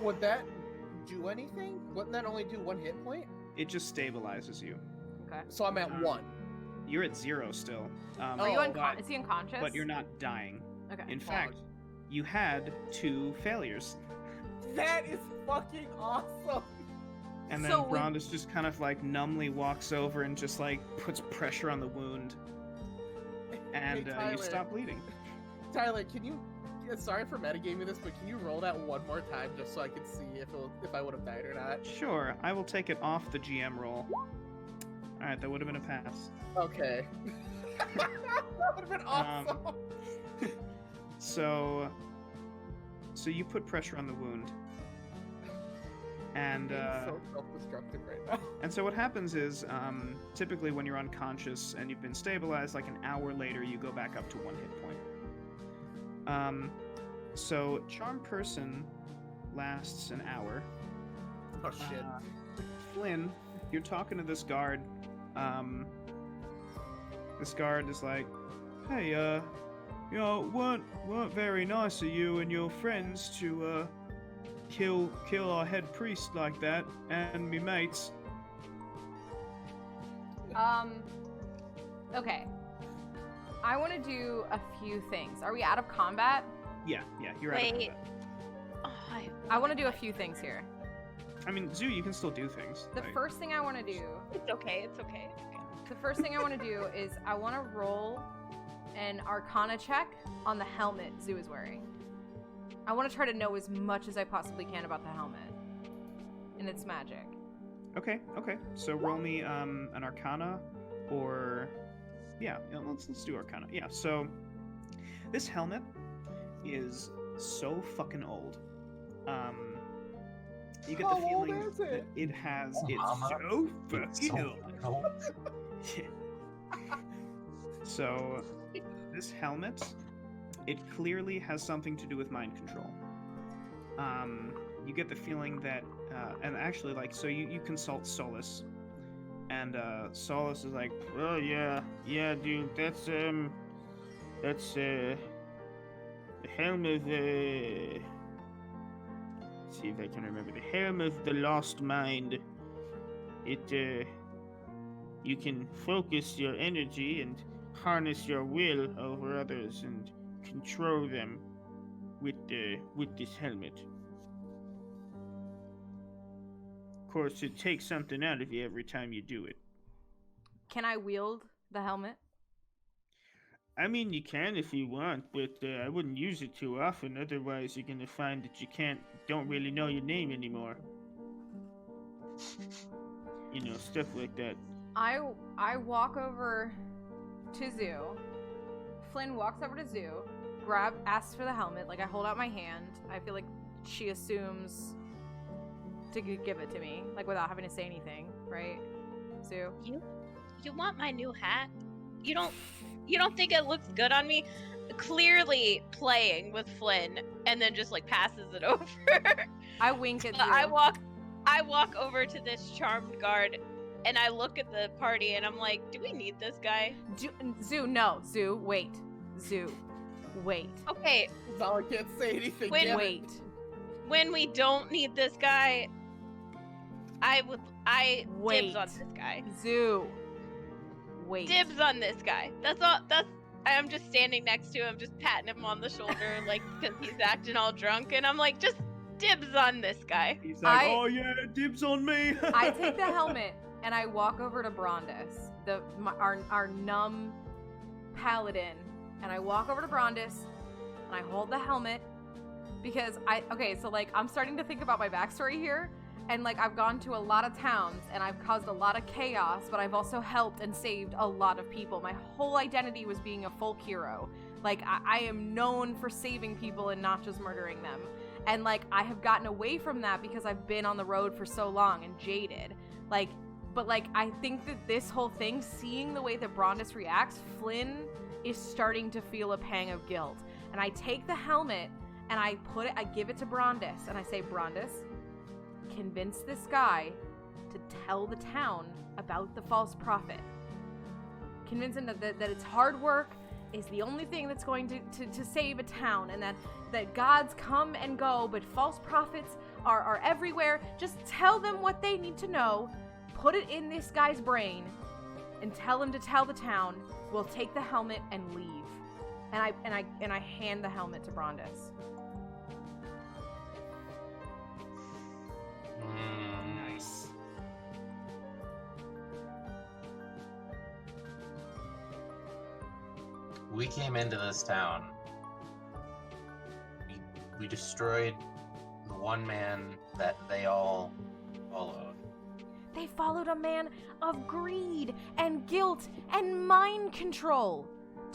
Would that do anything? Wouldn't that only do 1 hit point?
It just stabilizes you.
Okay.
So I'm at 1.
You're at 0 still.
Are you
but,
is he unconscious?
but you're not dying.
Okay.
In fact, you had 2 failures.
That is fucking awesome!
And then
So we-
Brondis just kind of like numbly walks over and just like puts pressure on the wound. And
Hey,
you
Tyler.
stop bleeding.
Tyler, can you... Sorry for metagaming this, but can you roll that one more time just so I can see if I would have died or not?
Sure, I will take it off the GM roll. Alright, that would have been a pass.
Okay. That would have been awesome!
So you put pressure on the wound. And
I'm so self-destructive right now.
and so what happens is, typically when you're unconscious and you've been stabilized, like an hour later, you go back up to 1 hit point. So Charm Person lasts an hour.
Oh shit.
Flynn, you're talking to this guard. This guard is like, "Hey, you know, weren't very nice of you and your friends to kill our head priest like that and me mates."
Okay. I want to do a few things. Are we out of combat?
Yeah, you're out of
Wait.
combat.
Oh,
I want to do a few things here.
I mean, Zoo, you can still do things.
The
like-
first thing I want to do,
it's okay. It's okay. It's okay.
the first thing I want to do is I want to roll an Arcana check on the helmet Zoo is wearing. I want to try to know as much as I possibly can about the helmet and its magic.
Okay. So roll me an Arcana, or let's do Arcana. Yeah. So this helmet is so fucking old. You get the
How old
feeling
is
that
it?
it has.
Oh,
It's
mama.
so
It's
fucking
so
old.
fucking old.
So this helmet, it clearly has something to do with mind control. You get the feeling that, and actually, like, so you consult Solus, and Solus is like, "Oh yeah, dude, that's the helm of see if I can remember, the helm of the lost mind. It you can focus your energy and harness your will over others and control them with this helmet. Of course, it takes something out of you every time you do it.
Can I wield the helmet?
I mean, you can if you want, but I wouldn't use it too often. Otherwise, you're gonna find that you don't really know your name anymore. You know, stuff like that.
I walk over to Zoo. Flynn walks over to Zoo, asks for the helmet. Like, I hold out my hand. I feel like she assumes to give it to me, like, without having to say anything, right? Zoo?
You want my new hat? You don't think it looks good on me? Clearly playing with Flynn, and then just like passes it over.
I wink at Zoo.
I walk over to this charmed guard, and I look at the party, and I'm like, do we need this guy?
Zoo, no. Zoo, wait. Zoo, wait.
Okay,
Zala can't say anything.
When-
damn it.
Wait.
when we don't need this guy, I I
Wait.
dibs on this guy.
Zoo. Wait.
Dibs on this guy. That's all. I'm just standing next to him, just patting him on the shoulder, like, because he's acting all drunk, and I'm like, just dibs on this guy.
He's like, oh yeah, dibs on me.
I take the helmet and I walk over to Brondis, our numb paladin, and I walk over to Brondis and I hold the helmet because I'm starting to think about my backstory here, and like I've gone to a lot of towns and I've caused a lot of chaos, but I've also helped and saved a lot of people. My whole identity was being a folk hero. Like I am known for saving people and not just murdering them. And like I have gotten away from that because I've been on the road for so long and jaded. But I think that this whole thing, seeing the way that Brondis reacts, Flynn is starting to feel a pang of guilt. And I take the helmet and I give it to Brondis and I say, Brondis, convince this guy to tell the town about the false prophet. Convince him that it's hard work is the only thing that's going to save a town, and that gods come and go, but false prophets are everywhere. Just tell them what they need to know, put it in this guy's brain, and tell him to tell the town. We'll take the helmet and leave. And I hand the helmet to Brondis.
Nice.
We came into this town. We destroyed the one man that they all followed.
They followed a man of greed and guilt and mind control.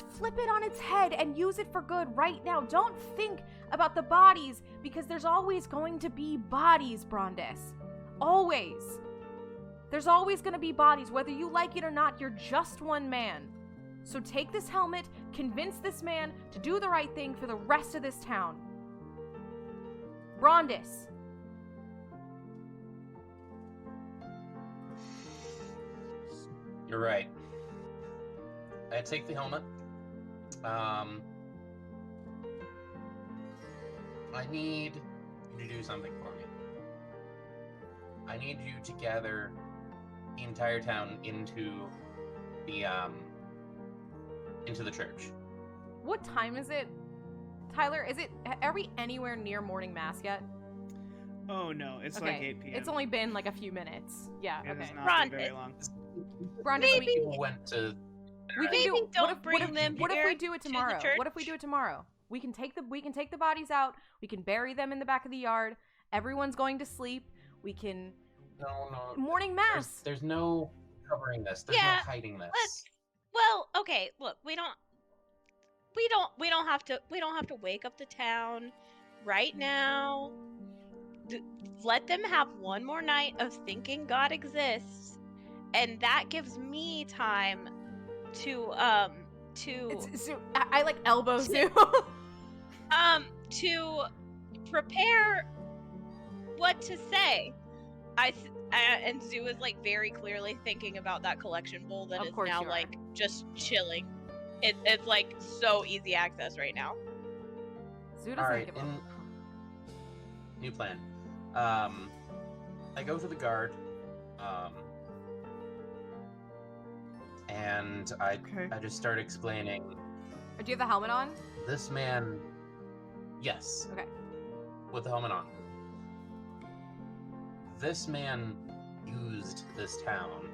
Flip it on its head and use it for good right now. Don't think about the bodies, because there's always going to be bodies, Brondis. Always. There's always going to be bodies. Whether you like it or not, you're just one man. So take this helmet, convince this man to do the right thing for the rest of this town. Brondis.
You're right. I take the helmet. I need you to do something for me. I need you to gather the entire town into the church.
What time is it, Tyler? Are we anywhere near morning mass yet?
Oh no, it's
Okay.
like 8 p.m.
It's only been like a few minutes. Yeah,
It
okay.
has not
Ron,
been very long.
Brondis,
Maybe-
People went to.
we can
Maybe
do.
don't bring them
What if
here
we do it
to the
tomorrow?
church.
What if we do it tomorrow? We can take the bodies out. We can bury them in the back of the yard. Everyone's going to sleep. We can
No.
morning mass.
There's no covering this. There's
Yeah,
no hiding this.
Well, okay, look, we don't have to wake up the town right now. Let them have one more night of thinking God exists, and that gives me time to
I like elbow Zoo.
to prepare what to say. And Zoo is like very clearly thinking about that collection bowl that
Of
is
course
now
you are.
like just chilling. It's like so easy access right now.
Zoo doesn't
Alright,
give a
new plan. I go to the guard, and I just start explaining.
Do you have the helmet on?
This man, yes.
Okay.
With the helmet on. This man used this town,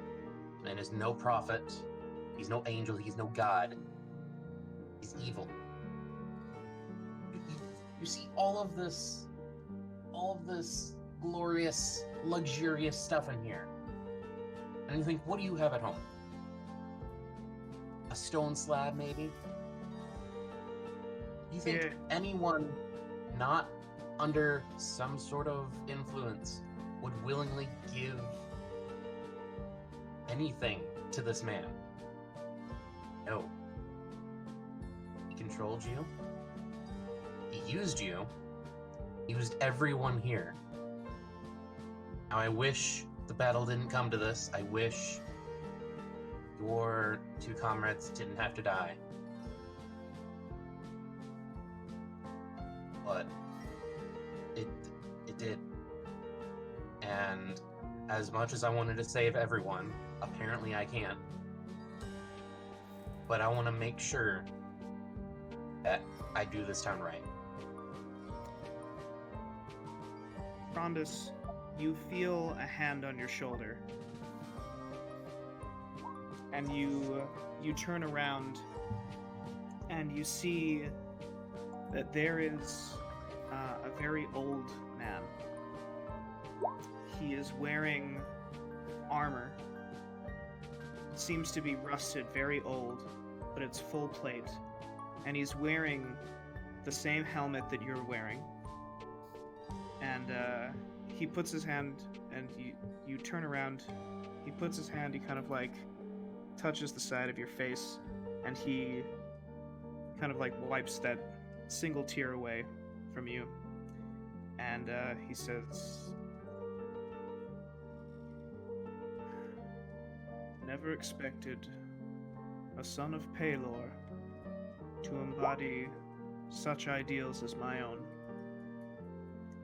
and is no prophet. He's no angel. He's no god. He's evil. You see all of this glorious, luxurious stuff in here, and you think, what do you have at home? A stone slab, maybe? You think anyone not under some sort of influence would willingly give anything to this man? No. He controlled you. He used you. He used everyone here. Now I wish the battle didn't come to this. I wish your two comrades didn't have to die. But it did. And As much as I wanted to save everyone, apparently I can't. But I want to make sure that I do this town right.
Rondus, you feel a hand on your shoulder. And you turn around and you see that there is a very old man. He is wearing armor. It seems to be rusted, very old, but it's full plate. And he's wearing the same helmet that you're wearing. And he puts his hand, and you turn around. He puts his hand, he kind of like touches the side of your face, and he kind of like wipes that single tear away from you. And he says, "Never expected a son of Pelor to embody such ideals as my own."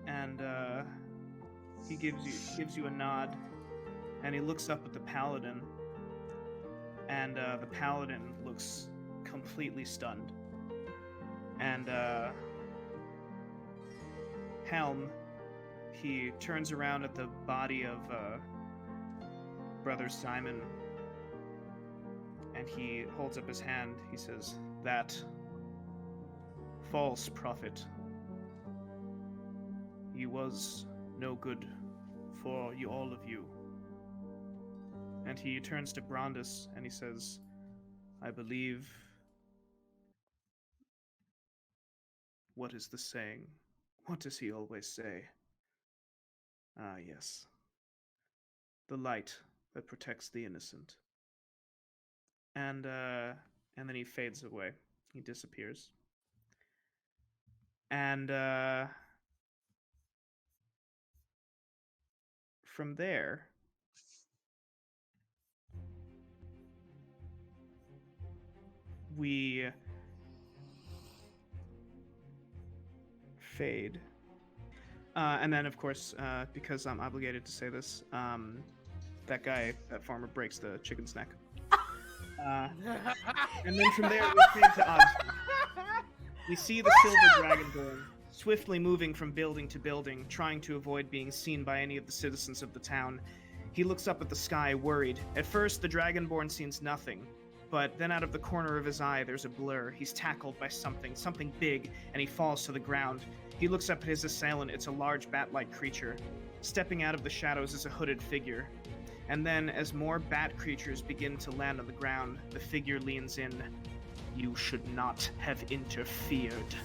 And he gives you a nod, and he looks up at the paladin, and the paladin looks completely stunned. And Helm, he turns around at the body of Brother Simon, and he holds up his hand. He says, "That false prophet, he was no good for you, all of you." And he turns to Brondus and he says, "I believe, what is the saying? What does he always say? Ah, yes. The light that protects the innocent." And then he fades away. He disappears. And from there, we fade. And then, of course, because I'm obligated to say this, that farmer breaks the chicken's neck. And then from there, we fade to Oxford. We see the silver dragonborn swiftly moving from building to building, trying to avoid being seen by any of the citizens of the town. He looks up at the sky, worried. At first, the dragonborn sees nothing, but then out of the corner of his eye, there's a blur. He's tackled by something big, and he falls to the ground. He looks up at his assailant. It's a large bat-like creature. Stepping out of the shadows is a hooded figure. And then, as more bat creatures begin to land on the ground, the figure leans in. "You should not have interfered."